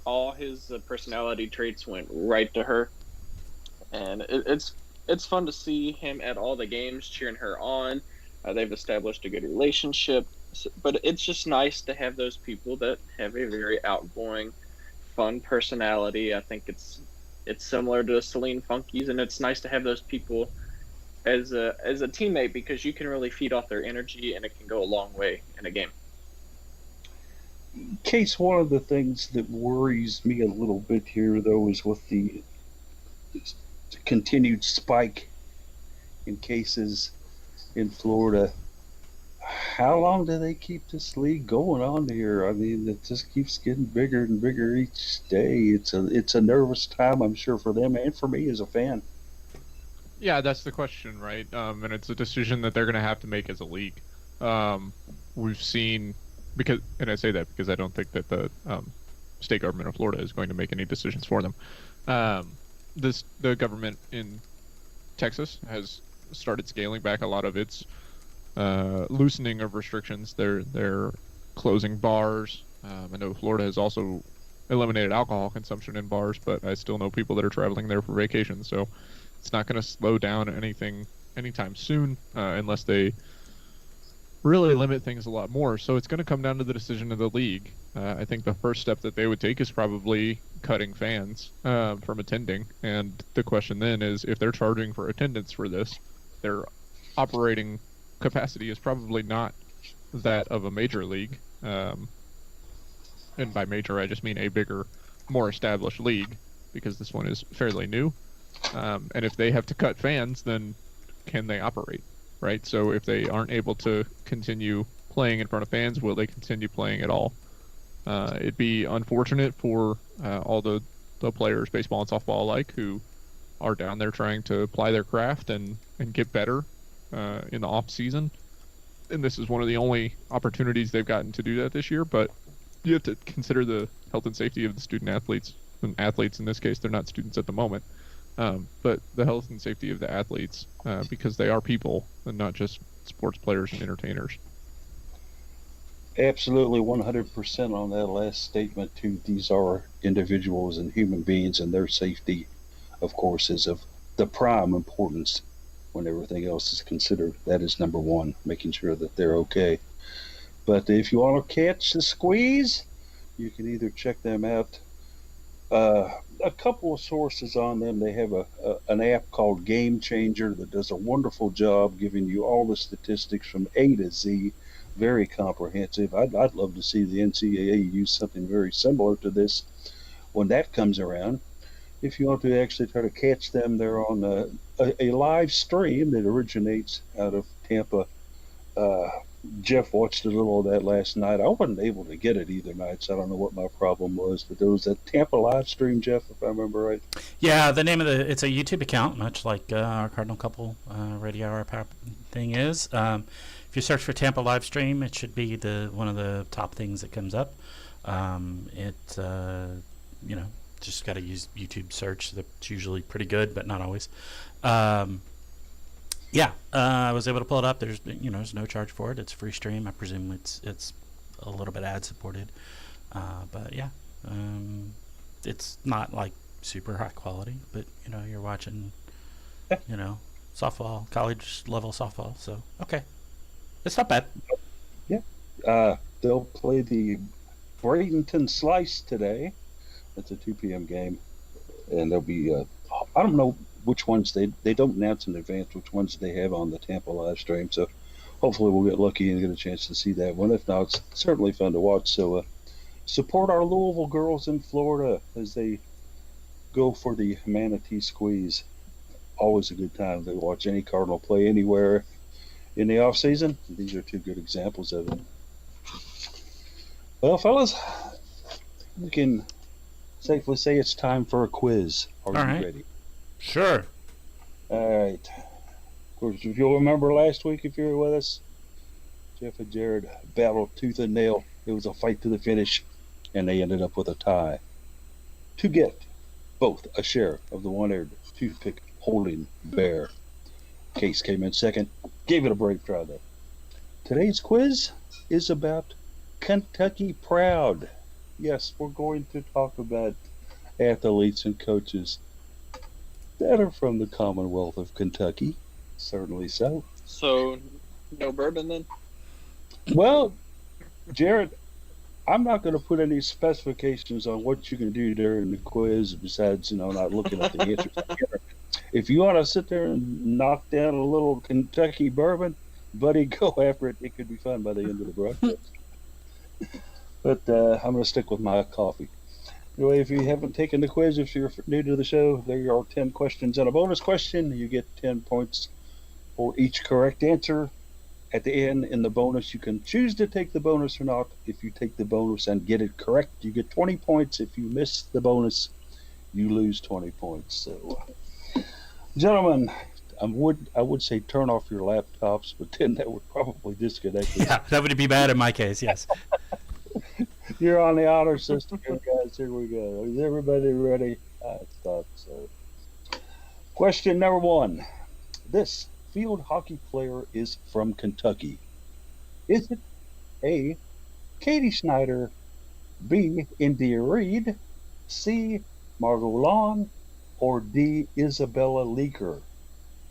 All his personality traits went right to her, and it's fun to see him at all the games cheering her on. They've established a good relationship, but it's just nice to have those people that have a very outgoing, fun personality. I think it's similar to Celine Funky's, and it's nice to have those people as a teammate because you can really feed off their energy, and it can go a long way in a game. Case, one of the things that worries me a little bit here, though, is with the continued spike in cases in Florida. How long do they keep this league going on here? I mean, it just keeps getting bigger and bigger each day. It's a nervous time, I'm sure, for them and for me as a fan. Yeah, that's the question, right? And it's a decision that they're going to have to make as a league. We've seen, and I say that because I don't think that the state government of Florida is going to make any decisions for them. The government in Texas has started scaling back a lot of its loosening of restrictions. They're closing bars. I know Florida has also eliminated alcohol consumption in bars, but I still know people that are traveling there for vacation. So it's not going to slow down anything anytime soon unless they really limit things a lot more. So it's going to come down to the decision of the league. I think the first step that they would take is probably cutting fans from attending. And the question then is, if they're charging for attendance for this, their operating capacity is probably not that of a major league. And by major, I just mean a bigger, more established league, because this one is fairly new. And if they have to cut fans, then can they operate, right? So if they aren't able to continue playing in front of fans, will they continue playing at all? It'd be unfortunate for all the players, baseball and softball alike, who are down there trying to apply their craft and get better in the off season. And this is one of the only opportunities they've gotten to do that this year. But you have to consider the health and safety of the student athletes. And athletes in this case, they're not students at the moment. But the health and safety of the athletes, because they are people and not just sports players and entertainers. Absolutely 100% on that last statement, too. These are individuals and human beings, and their safety, of course, is of the prime importance when everything else is considered. That is number one, making sure that they're okay. But if you want to catch the squeeze, you can either check them out. A couple of sources on them. They have an app called Game Changer that does a wonderful job giving you all the statistics from A to Z. Very comprehensive. I'd love to see the NCAA use something very similar to this when that comes around. If you want to actually try to catch them, they're on a live stream that originates out of Tampa. Jeff watched a little of that last night. I wasn't able to get it either night, so I don't know what my problem was. But there was a Tampa live stream, Jeff, if I remember right. Yeah, the name of it's a YouTube account, much like our Cardinal Couple radio hour thing is. If you search for Tampa live stream, it should be one of the top things that comes up. Just got to use YouTube search. That's usually pretty good, but not always. I was able to pull it up. There's no charge for it. It's a free stream. I presume it's a little bit ad supported. But yeah, It's not like super high quality, but you're watching, softball, college level softball. So okay, it's not bad. Yeah. They'll play the Bradenton Slice today. It's a 2 p.m. game, and there'll be I don't know which ones they don't announce in advance which ones they have on the Tampa live stream. So hopefully we'll get lucky and get a chance to see that one. If not, it's certainly fun to watch. So support our Louisville girls in Florida as they go for the Manatee Squeeze. Always a good time to watch any Cardinal play anywhere in the off season. These are two good examples of it. Well, fellas, we can safely say it's time for a quiz. Are you ready? Sure. All right. Of course, if you'll remember last week, if you were with us, Jeff and Jared battled tooth and nail. It was a fight to the finish, and they ended up with a tie to get both a share of the one-eared toothpick holding bear. Case came in second. Gave it a brave try, though. Today's quiz is about Kentucky Proud. Yes, we're going to talk about athletes and coaches that are from the Commonwealth of Kentucky. Certainly so. So, no bourbon then? Well, Jared, I'm not going to put any specifications on what you can do during the quiz besides, not looking at the answers. If you want to sit there and knock down a little Kentucky bourbon, buddy, go after it. It could be fun by the end of the broadcast. But I'm going to stick with my coffee. Anyway, if you haven't taken the quiz, if you're new to the show, there are 10 questions and a bonus question. You get 10 points for each correct answer. At the end, in the bonus, you can choose to take the bonus or not. If you take the bonus and get it correct, you get 20 points. If you miss the bonus, you lose 20 points. So, gentlemen, I would say turn off your laptops, but then that would probably disconnect us. Yeah, that would be bad in my case, yes. You're on the honor system here, guys. Here we go. Is everybody ready? I thought so. Question number 1. This field hockey player is from Kentucky. Is it A, Katie Snyder, B, India Reed, C, Margot Lawn, or D, Isabella Leaker?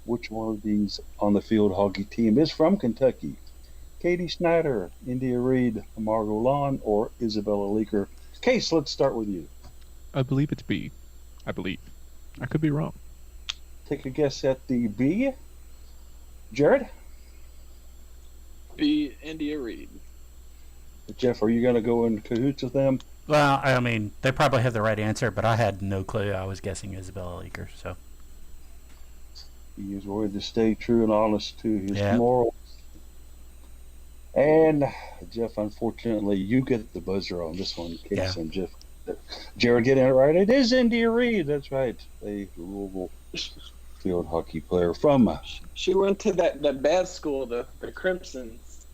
Which one of these on the field hockey team is from Kentucky? Katie Snyder, India Reed, Margot Lawn, or Isabella Leaker? Case, let's start with you. I believe it's B. I believe. I could be wrong. Take a guess at the B. Jared? B, India Reed. Jeff, are you going to go in cahoots with them? Well, I mean, they probably have the right answer, but I had no clue. I was guessing Isabella Leaker, so. He is willing to stay true and honest to his Yeah. morals. And Jeff, unfortunately, you get the buzzer on this one, Case Yeah. and Jeff. Jared getting it right. It is India Reed. That's right. A Louisville field hockey player from. She went to that bad school, the Crimsons.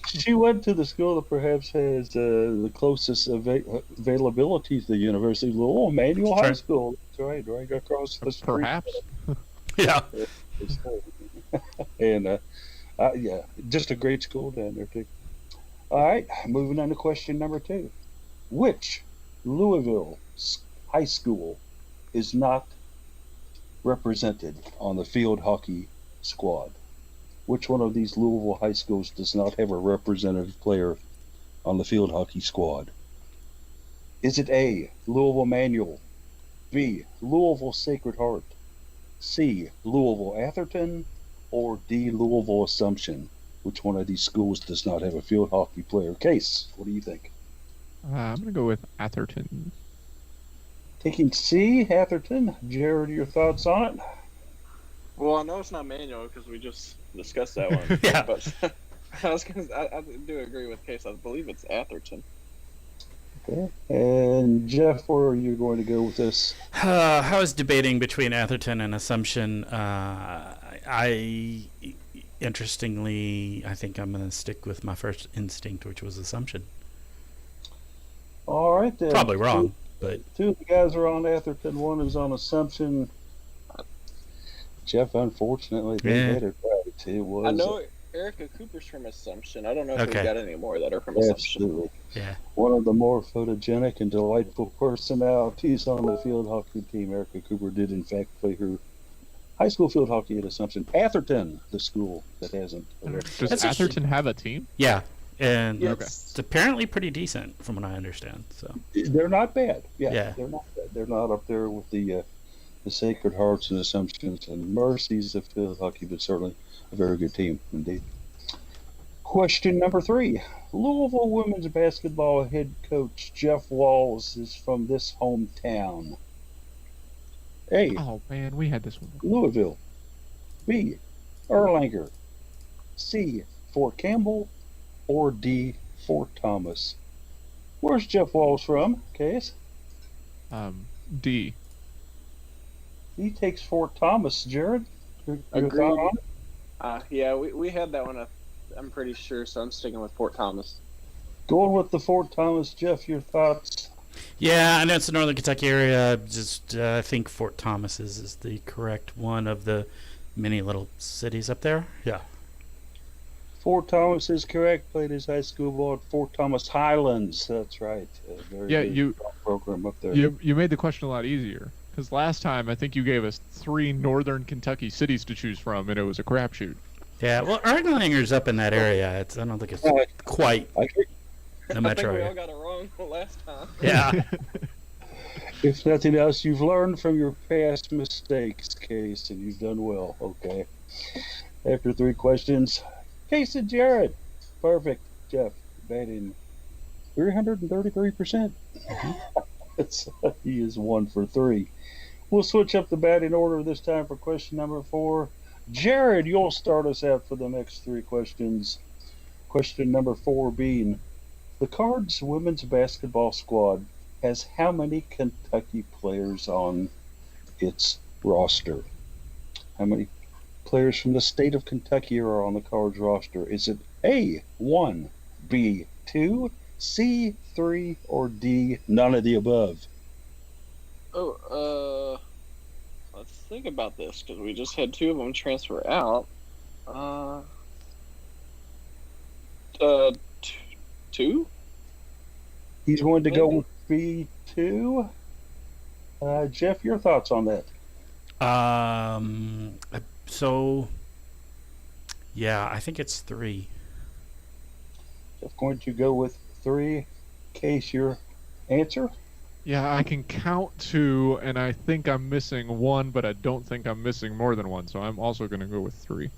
She went to the school that perhaps has the closest availability to the University of Louisville, Manual High School. That's right across the street. Perhaps. Yeah. And yeah, just a great school down there too. All right, moving on to question number 2. Which Louisville high school is not represented on the field hockey squad? Which one of these Louisville high schools does not have a representative player on the field hockey squad? Is it A, Louisville Manual, B, Louisville Sacred Heart, C, Louisville Atherton, or D, Louisville Assumption? Which one of these schools does not have a field hockey player? Case, what do you think? I'm going to go with Atherton. Taking C, Atherton. Jared, your thoughts on it? Well, I know it's not manual because we just discussed that one. Yeah. But I do agree with Case. I believe it's Atherton. Okay. And Jeff, where are you going to go with this? I was debating between Atherton and Assumption. Interestingly, I think I'm going to stick with my first instinct, which was Assumption. All right, then. Probably wrong, but 2 of the guys are on Atherton. 1 is on Assumption. Jeff, unfortunately, they had it right. It was. Erica Cooper's from Assumption. I don't know if Okay. we've got any more that are from Assumption. Absolutely. Yeah. One of the more photogenic and delightful personalities on the field hockey team, Erica Cooper did in fact play her high school field hockey at Assumption. Atherton, the school that hasn't. Does That's a- Atherton have a team? Yeah. And Yes. it's apparently pretty decent from what I understand. So They're not bad. Yeah, Yeah. they're not bad. They're not up there with the Sacred Hearts and Assumptions and Mercies of field hockey, but certainly a very good team indeed. Question number 3. Louisville women's basketball head coach Jeff Walls is from this hometown. A. Oh man, we had this one. Louisville. B. Erlanger. C. Fort Campbell. Or D. Fort Thomas. Where's Jeff Walls from, Case? D. He takes Fort Thomas, Jared. Your Agreed. thought on it? Yeah, we had that one. I'm pretty sure, so I'm sticking with Fort Thomas. Going with the Fort Thomas, Jeff, your thoughts? yeah, I know it's the Northern Kentucky area. Just I think Fort Thomas is the correct one of the many little cities up there. Yeah. Fort Thomas is correct. Played his high school ball at Fort Thomas Highlands. That's right. A very Yeah, good program up there. You made the question a lot easier because last time I think you gave us 3 Northern Kentucky cities to choose from, and it was a crapshoot. Yeah. Well, Erlanger's up in that area. I don't think it's Right. quite I think the I metro think we all area. got it wrong last time. Yeah. if nothing else, you've learned from your past mistakes, Case, and you've done well. Okay. After 3 questions, Case and Jared. Perfect. Jeff, batting 333%. He is 1 for 3. We'll switch up the batting order this time for question number 4. Jared, you'll start us out for the next 3 questions. Question number 4 being, the Cards women's basketball squad has how many Kentucky players on its roster? How many players from the state of Kentucky are on the Cards roster? Is it A, 1, B, 2, C, 3, or D, none of the above? Let's think about this because we just had 2 of them transfer out. Two? He's going to go with B2. Jeff, your thoughts on that? So yeah, I think it's 3. Jeff going to go with 3. Case, your answer? Yeah, I can count 2, and I think I'm missing 1, but I don't think I'm missing more than 1, so I'm also going to go with 3.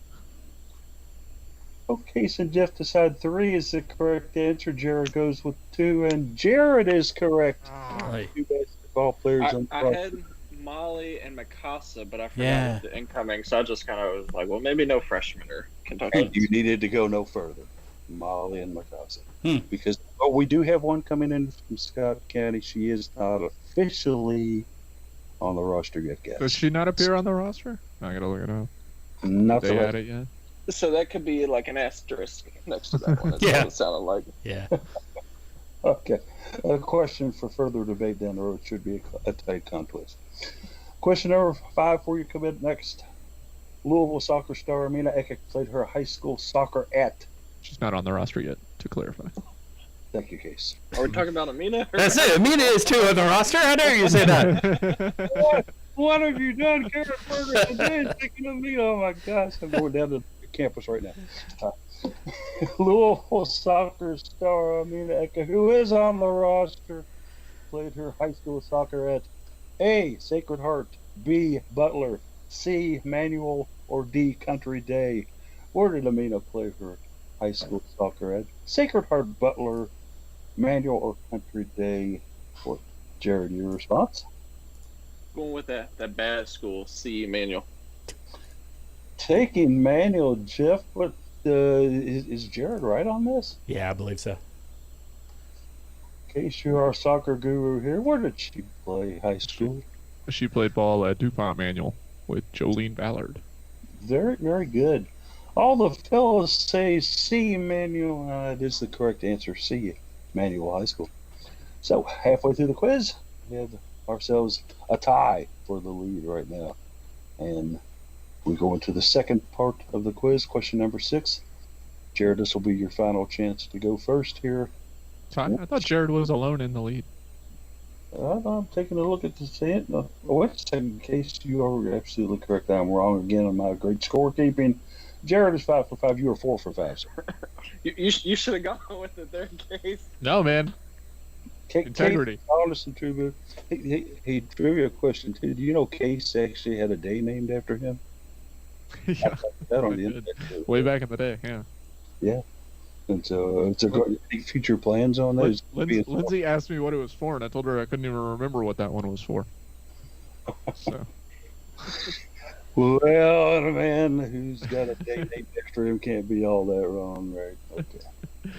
Okay, so Jeff decided 3 is the correct answer. Jared goes with 2, and Jared is correct. Right. 2 basketball players on the I roster. had Molly and Mikasa, but I forgot Yeah. the incoming, so I just kind of was like, well, maybe no freshmen or Kentucky. And you needed to go no further. Molly and Mikasa. Hmm. Because we do have one coming in from Scott County. She is not officially on the roster yet, guys. Does she not appear on the roster? I gotta look it up. Not They the had it yet? So that could be like an asterisk next to that one. That's Yeah. what it sounded like. Yeah. Okay. A question for further debate down the road should be a tight contest. Question number 5 for you come in next. Louisville soccer star Amina Ekik played her high school soccer at. She's not on the roster yet, to clarify. Thank you, Case. Are we talking about Amina? That's it. Amina is 2 on the roster. How dare you say that? What have you done, Garrett Ferguson? Thinking of me? Oh my gosh, I'm going down to the campus right now. Louisville soccer star Amina Ekik, who is on the roster, played her high school soccer at A, Sacred Heart, B, Butler, C, Manual, or D, Country Day. Where did Amina play her high school soccer at? Sacred Heart, Butler, Manual, or Country Day? What, Jared, your response? Going with that bad school, C, Manual. Taking Manual, Jeff. What is Jared right on this? Yeah, I believe so. In case you're our soccer guru here, where did she play high school? She played ball at DuPont Manual with Jolene Ballard. Very, very good. All the fellows say C, Manual. That is the correct answer, C, Manual High School. So, halfway through the quiz, we have ourselves a tie for the lead right now. And we go into the second part of the quiz, question number 6. Jared, this will be your final chance to go first here. I thought Jared was alone in the lead. I'm taking a look at the stand. Wait a second, in case you are absolutely correct. I'm wrong again on my great scorekeeping. Jared is 5 for 5. You are 4 for 5, sir. You should have gone with the third case. No, man. Integrity. Case, honest and true. He trivia question too. Do you know Case actually had a day named after him? Yeah. That on the internet. Way back in the day, yeah. Yeah. And so it's a great future plans on those. Lindsay asked me what it was for, and I told her I couldn't even remember what that one was for. So. Well, a man who's got a day named after him can't be all that wrong, right? Okay.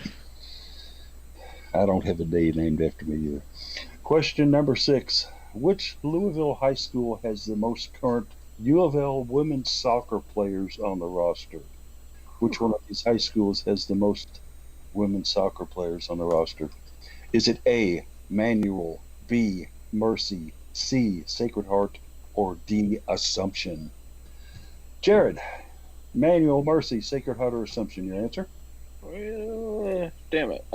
I don't have a day named after me either. Question number 6. Which Louisville high school has the most current UofL women's soccer players on the roster? Which one of these high schools has the most women's soccer players on the roster? Is it A, Manual, B, Mercy, C, Sacred Heart, or D, Assumption? Jared, Manual, Mercy, Sacred Heart, or Assumption, your answer? Well, damn it.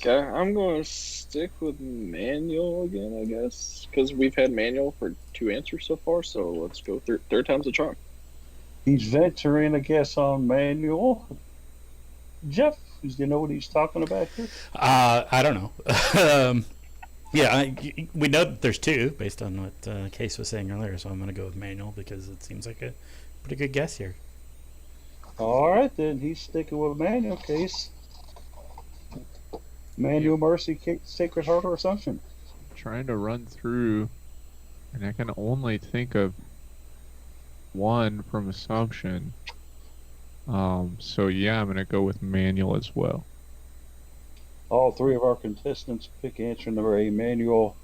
Okay, I'm going to stick with Manual again, I guess. Because we've had Manual for 2 answers so far, so let's go third time's a charm. He's venturing a guess on Manual. Jeff, do you know what he's talking about here? I don't know. Yeah, we know that there's 2 based on what Case was saying earlier, so I'm going to go with Manual because it seems like a pretty good guess here. All right, then he's sticking with Manual. Case. Manual, Mercy, Sacred Heart, or Assumption? Trying to run through, and I can only think of one from Assumption. So yeah, I'm gonna go with Manual as well. All 3 of our contestants pick answer number A, Manual,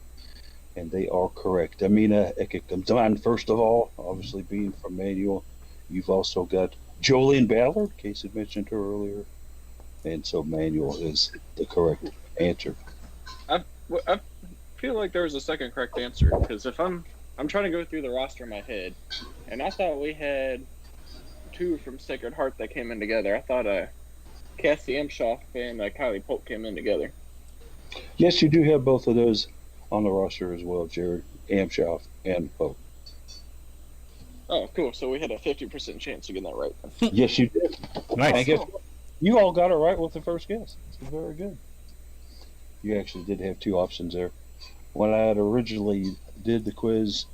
and they are correct. Amina Ekekam, first of all, obviously being from Manual. You've also got Jolene Ballard, Case had mentioned her earlier, and so Manual is the correct answer. I feel like there was a second correct answer, because if I'm trying to go through the roster in my head, and I thought we had 2 from Sacred Heart that came in together. I thought Cassie Emshoff and Kylie Polk came in together. Yes, you do have both of those on the roster as well, Jared, Emshoff and Polk. Oh, cool. So we had a 50% chance of getting that right. Yes, you did. Nice. Cool. You all got it right with the first guess. It's very good. You actually did have 2 options there. When I had originally did the quiz,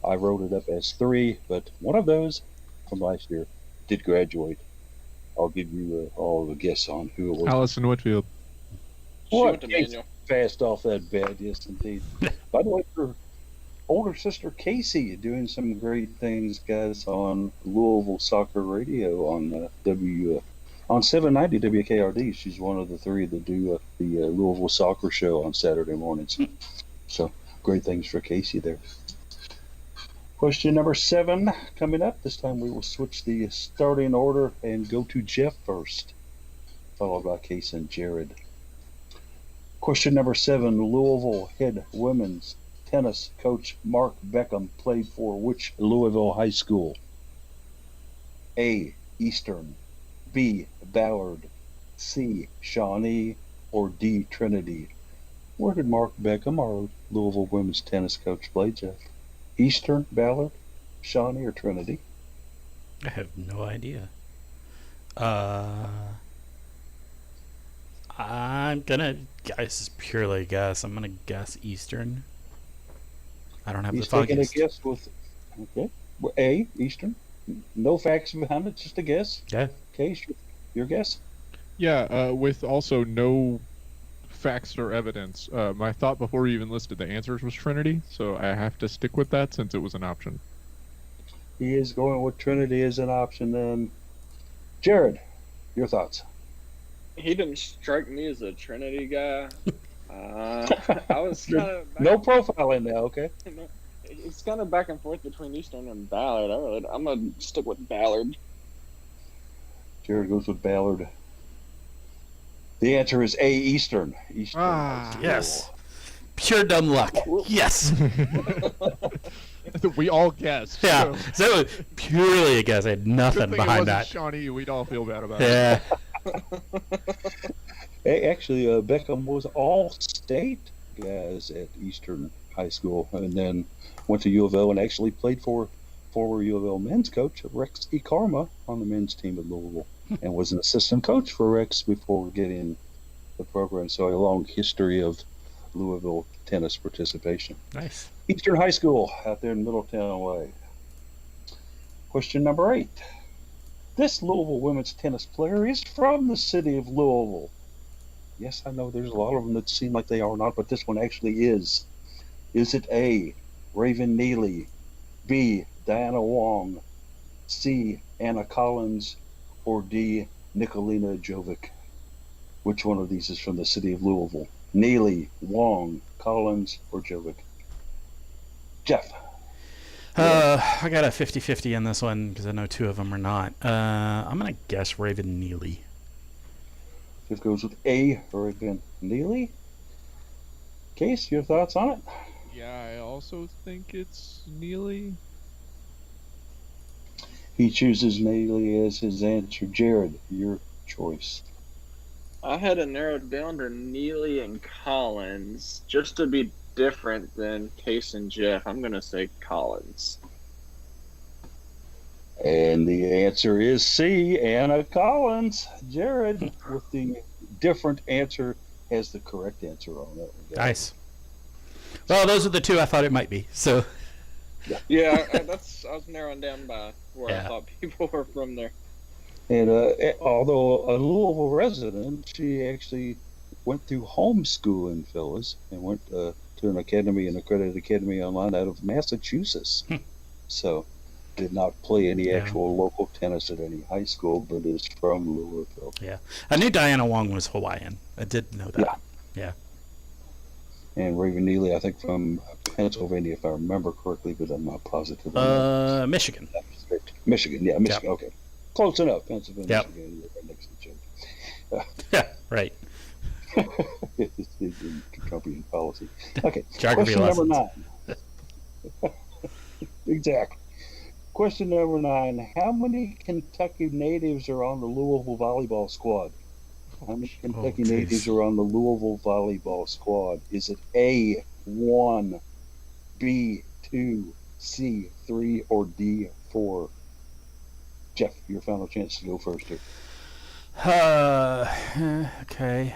I wrote it up as 3, but one of those from last year did graduate. I'll give you all the guess on who it was. Allison Whitfield. She went to Manual. Fast off that bed, yes indeed. By the way, her older sister Casey doing some great things, guys, on Louisville Soccer Radio on on 790 WKRD. She's one of the 3 that do the Louisville Soccer Show on Saturday mornings. So great things for Casey there. Question number 7 coming up. This time we will switch the starting order and go to Jeff first, followed by Case and Jared. Question number 7. Louisville head women's tennis coach Mark Beckham played for which Louisville high school? A, Eastern, B, Ballard, C, Shawnee, or D, Trinity? Where did Mark Beckham, our Louisville women's tennis coach, play, Jeff? Eastern, Ballard, Shawnee, or Trinity? I have no idea. I'm gonna guess, purely guess. I'm gonna guess Eastern. I don't have He's the foggiest. taking a guess with, okay, A, Eastern. No facts behind it, just a guess. Yeah. Case, your guess? Yeah, with also no facts or evidence. My thought before we even listed the answers was Trinity, so I have to stick with that since it was an option. He is going with Trinity as an option then. Jared, your thoughts? He didn't strike me as a Trinity guy. I was kind of No profiling now, okay? It's kind of back and forth between Eastern and Ballard. I'm gonna stick with Ballard. Jared goes with Ballard. The answer is A, Eastern. Ah, yes. Pure dumb luck. Yes. We all guessed. Yeah, So so it was purely a guess. I had good nothing thing it behind wasn't that. Shawnee, we'd all feel bad about Yeah. Actually, Beckham was all-state guys at Eastern High School, and then went to UofL and actually played for former UofL men's coach Rex E. Karma on the men's team at Louisville, and was an assistant coach for Rex before getting the program. So a long history of Louisville tennis participation. Nice. Eastern High School out there in Middletown Way. Question number 8. This Louisville women's tennis player is from the city of Louisville. Yes, I know there's a lot of them that seem like they are not, but this one actually is. Is it A, Raven Neely, B, Diana Wong, C, Anna Collins, or D, Nicolina Jovic? Which one of these is from the city of Louisville? Neely, Wong, Collins, or Jovic? Jeff. I got a 50-50 in this one because I know 2 of them are not. I'm going to guess Raven Neely. Jeff goes with A, Raven Neely. Case, your thoughts on it? Yeah, I also think it's Neely. He chooses Neely as his answer. Jared, your choice. I had it narrowed down to Neely and Collins, just to be different than Case and Jeff. I'm gonna say Collins. And the answer is C, Anna Collins. Jared, with the different answer, has the correct answer on that one. Nice. Well, those are the 2 I thought it might be. So. Yeah, I was narrowing down by where Yeah. I thought people were from there. And although a Louisville resident, she actually went through homeschooling, fellas, and went to an academy, an accredited academy online out of Massachusetts. So did not play any actual local tennis at any high school, but is from Louisville. Yeah. I knew Diana Wong was Hawaiian. I did know that. Yeah. And Raven Neely, I think from Pennsylvania, if I remember correctly, but I'm not positive. Michigan. Michigan, yeah, Michigan, okay. Close enough, Pennsylvania, Yep. Michigan, you're right next to each other. Yeah, right. It's the Trumpian policy. Okay, Geography question lessons. number 9. Exactly. Question number 9. How many Kentucky natives are on the Louisville volleyball squad? How many Kentucky natives are on the Louisville volleyball squad? Is it A, 1, B, 2, C, 3, or D, 4? Jeff, your final chance to go first here. Okay.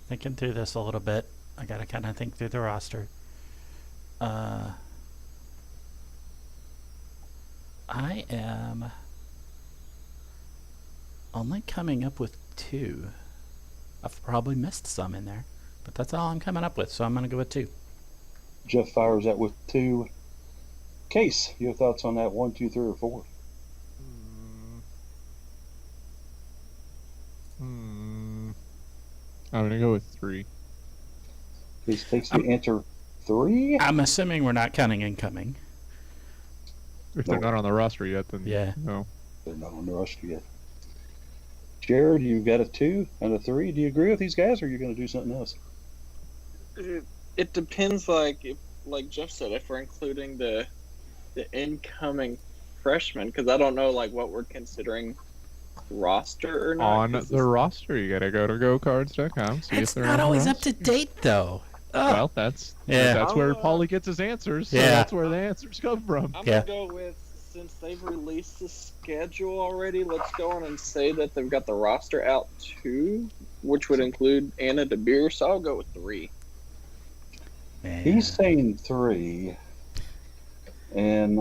Thinking through this a little bit. I gotta kind of think through the roster. I am only coming up with 2. I've probably missed some in there, but that's all I'm coming up with, so I'm gonna go with 2. Jeff fires that with 2. Case, your thoughts on that? 1, 2, 3, or 4? I'm gonna go with 3. Case takes the answer 3. I'm assuming we're not counting incoming. If they're not on the roster yet, then Yeah. no. They're not on the roster yet. Jared, you've got a 2 and a 3. Do you agree with these guys, or are you going to do something else? It depends, like Jeff said, if we're including the incoming freshmen, because I don't know like what we're considering roster or not. On the roster, you gotta go to gocards.com. See if It's they're not on the always up roster. to date, though. Well, that's where Paulie gets his answers. So Yeah. that's where the answers come from. I'm Yeah. gonna go with, since they've released the schedule already, let's go on and say that they've got the roster out too, which would include Anna DeBeer. So I'll go with 3. Man. He's saying 3, and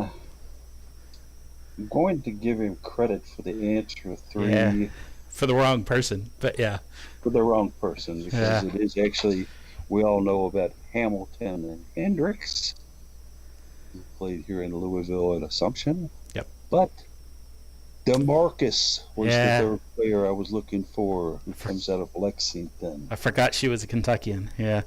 I'm going to give him credit for the answer 3 Yeah. For the wrong person, but yeah. for the wrong person, because it is actually, we all know about Hamilton and Hendricks, who played here in Louisville and Assumption. Yep. But DeMarcus was Yeah. the third player I was looking for, who comes out of Lexington. I forgot she was a Kentuckian. Yeah.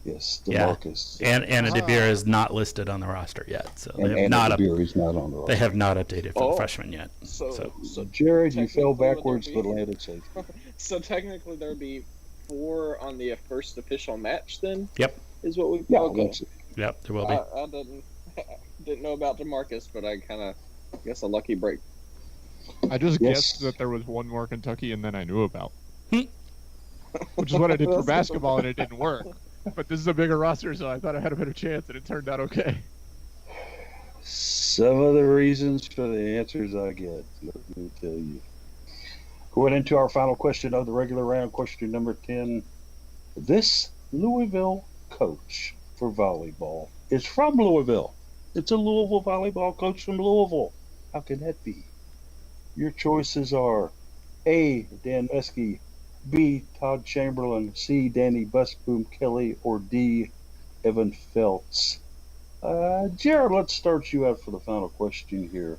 Yes, Yeah. DeMarcus. And Anna DeBeer is not listed on the roster yet, so And they have not DeBeer is not on the roster. they have not updated for the Oh. freshman yet. So Jared, you fell technically, would there backwards be- but landed safe. So technically, there'd be 4 on the first official match. Then Yep. is what we. Yeah, okay. Yep, there will be. I didn't know about DeMarcus, but I kind of guess a lucky break. I just Yes. guessed that there was one more Kentucky, and then I knew about. Which is what I did for basketball, and it didn't work. But this is a bigger roster, so I thought I had a better chance, and it turned out okay. Some of the reasons for the answers I get, let me tell you. Going into our final question of the regular round, question number 10. This Louisville coach for volleyball is from Louisville. It's a Louisville volleyball coach from Louisville. How can that be? Your choices are A. Dan Mesky, B. Todd Chamberlain, C. Danny Busboom Kelly, or D. Evan Feltz. Jared, let's start you out for the final question here.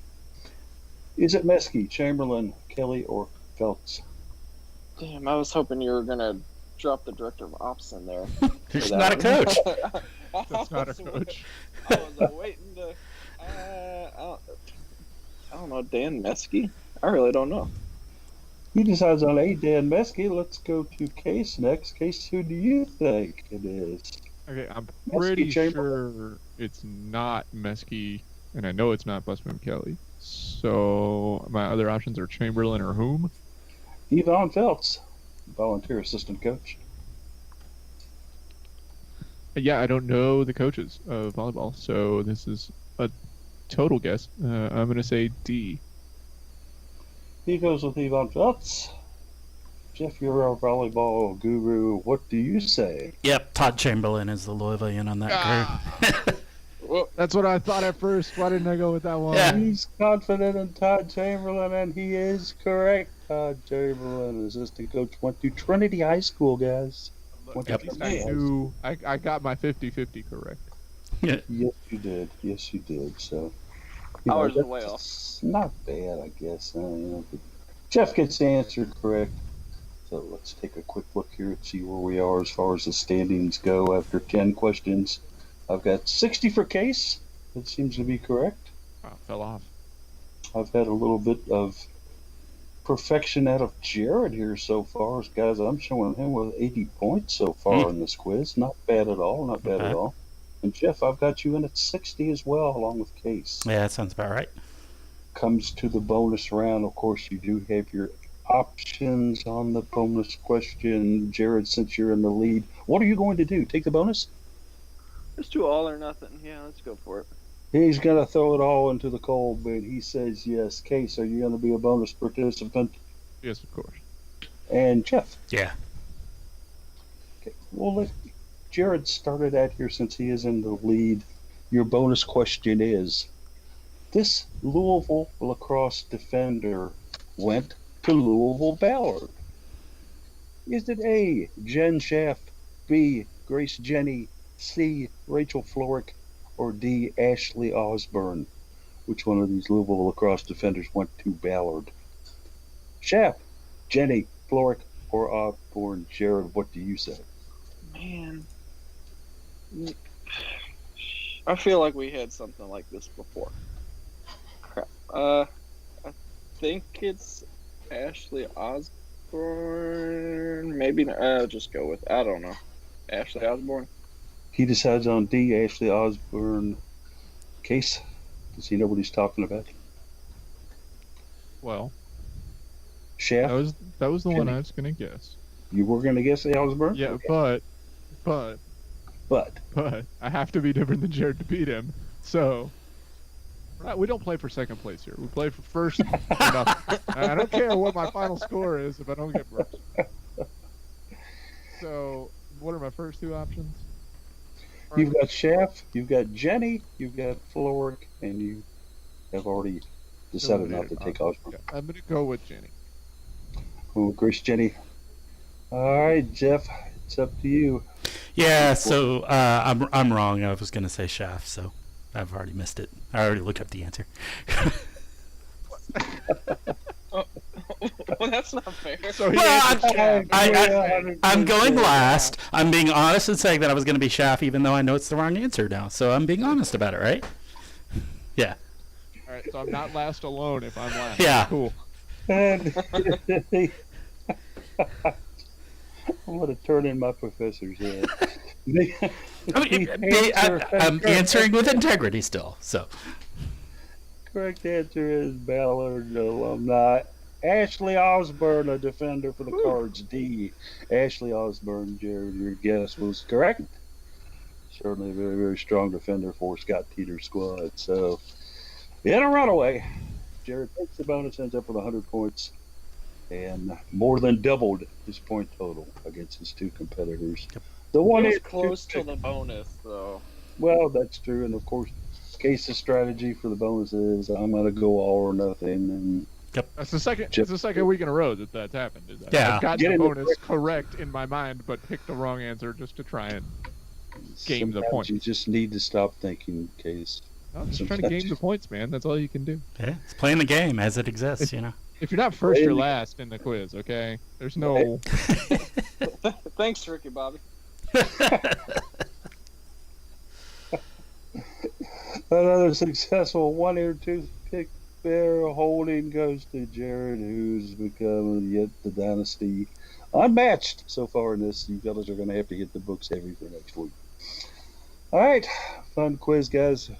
Is it Mesky, Chamberlain, Kelly, or Feltz? Damn, I was hoping you were gonna drop the director of ops in there. He's not a coach. That's not a coach. I was waiting to. I don't know, Dan Mesky. I really don't know. He decides on A. Dan Mesky. Let's go to Case next. Case, who do you think it is? Okay, I'm Mesky, pretty Chamberlain. sure it's not Mesky, and I know it's not Busboom Kelly. So my other options are Chamberlain or whom? Yvonne Feltz, volunteer assistant coach. Yeah, I don't know the coaches of volleyball, so this is a total guess. I'm going to say D. He goes with Yvonne Feltz. Jeff, you're our volleyball guru. What do you say? Yep, Todd Chamberlain is the Louisvillian on that group. Well, That's what I thought at first. Why didn't I go with that one? Yeah. He's confident in Todd Chamberlain, and he is correct. Todd Chamberlain, assistant coach, went to Trinity High School, guys. Went to At least I Trinity High knew. I got my 50-50 correct. Yes, you did. Yes, you did. So, I was that's way off. not bad, I guess. But Jeff gets the answer correct. So let's take a quick look here and see where we are as far as the standings go after 10 questions. I've got 60 for Case. That seems to be correct. Wow, fell off. I've had a little bit of perfection out of Jared here so far. Guys, I'm showing him with 80 points so far in this quiz. Not bad at all. Not bad at all. And Jeff, I've got you in at 60 as well, along with Case. Yeah, that sounds about right. Comes to the bonus round. Of course, you do have your options on the bonus question. Jared, since you're in the lead, what are you going to do? Take the bonus? Let's do all or nothing. Yeah, let's go for it. He's going to throw it all into the cold bin. He says yes. Case, are you going to be a bonus participant? Yes, of course. And Jeff? Yeah. Okay. Well, let Jared started out here since he is in the lead. Your bonus question is, this Louisville lacrosse defender went to Louisville Ballard. Is it A, Jen Schaff, B, Grace Jenny, C, Rachel Florick, or D, Ashley Osborne? Which one of these Louisville lacrosse defenders went to Ballard? Schaff, Jenny, Florick, or Osborne? Jared, what do you say? Man, I feel like we had something like this before. Crap. I think it's Ashley Osborne. Maybe not. Just go with, I don't know, Ashley Osborne. He decides on D, Ashley Osborne. Case, does he know what he's talking about? Well, Schaff, that was the one Jenny. I was gonna guess. you were going to guess Osborne? Yeah, Okay. but But I have to be different than Jared to beat him. So we don't play for second place here. We play for first. I don't care what my final score is if I don't get first. So what are my first two options? you've got Schaff, you've got Jenny, you've got Florick, and you have already decided not to take Osborne. Yeah, I'm gonna go with Jenny. Oh, Grace Jenny. All right, Jeff, it's up to you. Yeah, so I'm wrong. I was going to say Schaff, so I've already missed it. I already looked up the answer. Well, that's not fair. So he Well, answered Schaff. I'm going last. I'm being honest and saying that I was going to be Schaff, even though I know it's the wrong answer now. So I'm being honest about it, right? Yeah. All right, so I'm not last alone if I'm last. Yeah. Cool. And I'm going to turn in my professor's head. I'm answering with integrity still. So, Correct answer is Ballard alumni Ashley Osborne, a defender for the Cards. D. Ashley Osborne, Jared, your guess was correct. Certainly a very, very strong defender for Scott Teeter's squad. So, in a runaway, Jared takes the bonus, ends up with 100 points, and more than doubled his point total against his two competitors. The one It was is close to the bonus, though. Well, that's true, and of course, Case's strategy for the bonus is I'm going to go all or nothing, and That's the second. It's the second week in a row that that's happened. Yeah. I've got Get the in the bonus correct in my mind, but picked the wrong answer just to try and game the sometimes point. you just need to stop thinking, Case. I'm just trying to game the points, man. That's all you can do. yeah, it's playing the game as it exists, you know. If you're not first, you're last in the quiz. Okay. There's no. Thanks, Ricky Bobby. Another successful one-ear toothpick bear holding goes to Jared, who's become yet the dynasty unmatched so far in this. You fellas are going to have to hit the books heavy for next week. All right, fun quiz, guys.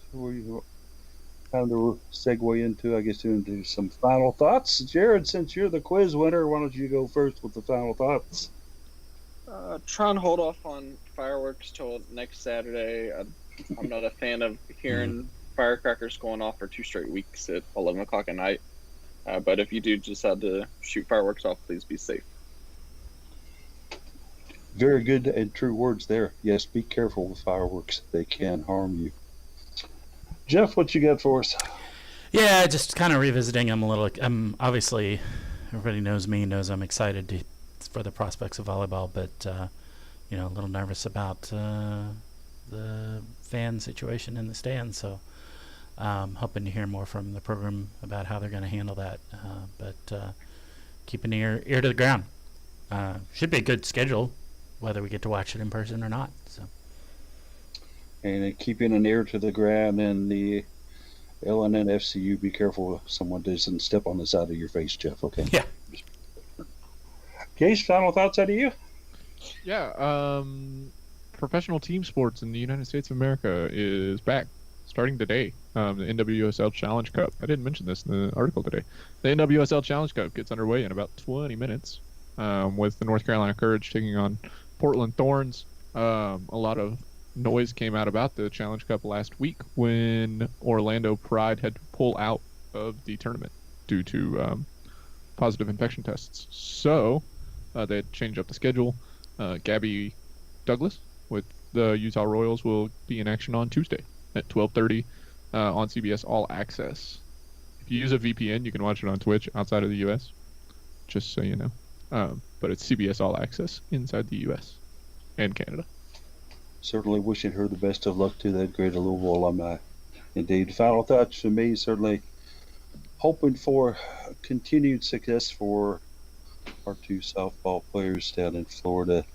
Time to segue into some final thoughts. Jared, since you're the quiz winner, why don't you go first with the final thoughts? Try and hold off on fireworks till next Saturday. I'm not a fan of hearing firecrackers going off for 2 straight weeks at 11 o'clock at night. But if you do decide to shoot fireworks off, please be safe. Very good and true words there. Yes, be careful with fireworks. They can harm you. Jeff, what you got for us? Yeah, just kind of revisiting. I'm obviously, everybody knows me, knows I'm excited for the prospects of volleyball, but a little nervous about the fan situation in the stands. So, hoping to hear more from the program about how they're going to handle that. But keep an ear to the ground. Should be a good schedule, whether we get to watch it in person or not. So. And keeping an ear to the ground and the LNN FCU, be careful someone doesn't step on the side of your face, Jeff, okay? Yeah. Case, final thoughts out of you? Yeah. Professional team sports in the United States of America is back starting today. The NWSL Challenge Cup. I didn't mention this in the article today. The NWSL Challenge Cup gets underway in about 20 minutes with the North Carolina Courage taking on Portland Thorns. A lot of noise came out about the Challenge Cup last week when Orlando Pride had to pull out of the tournament due to positive infection tests. So they had to change up the schedule. Gabby Douglas with the Utah Royals will be in action on Tuesday at 12:30 on CBS All Access. If you use a VPN, you can watch it on Twitch outside of the U.S., just so you know. But it's CBS All Access inside the U.S. and Canada. Certainly wishing her the best of luck to that great Louisville alumni. Indeed. Final thoughts for me, certainly hoping for continued success for our 2 softball players down in Florida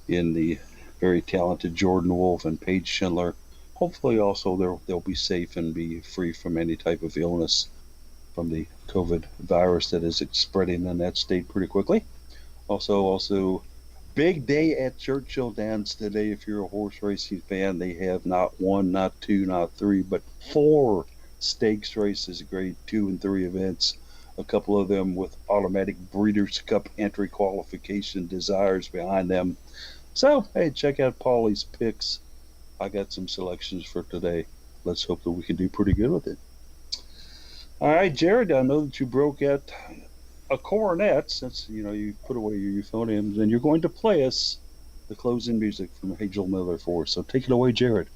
in the very talented Jordan Wolfe and Paige Schindler. Hopefully also they'll be safe and be free from any type of illness from the COVID virus that is spreading in that state pretty quickly. Also, big day at Churchill Downs today. If you're a horse racing fan, they have not 1, not 2, not 3, but 4 stakes races, grade 2 and 3 events. A couple of them with automatic Breeders' Cup entry qualification desires behind them. So, hey, check out Paulie's picks. I got some selections for today. Let's hope that we can do pretty good with it. All right, Jared, I know that you broke out a cornet since you put away your euphoniums, and you're going to play us the closing music from Hagel Miller for us. So take it away, Jared.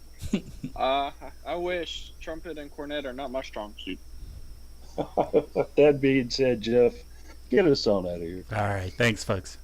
I wish trumpet and cornet are not my strong suit. That being said, Jeff, get us on out of here. All right. Thanks, folks.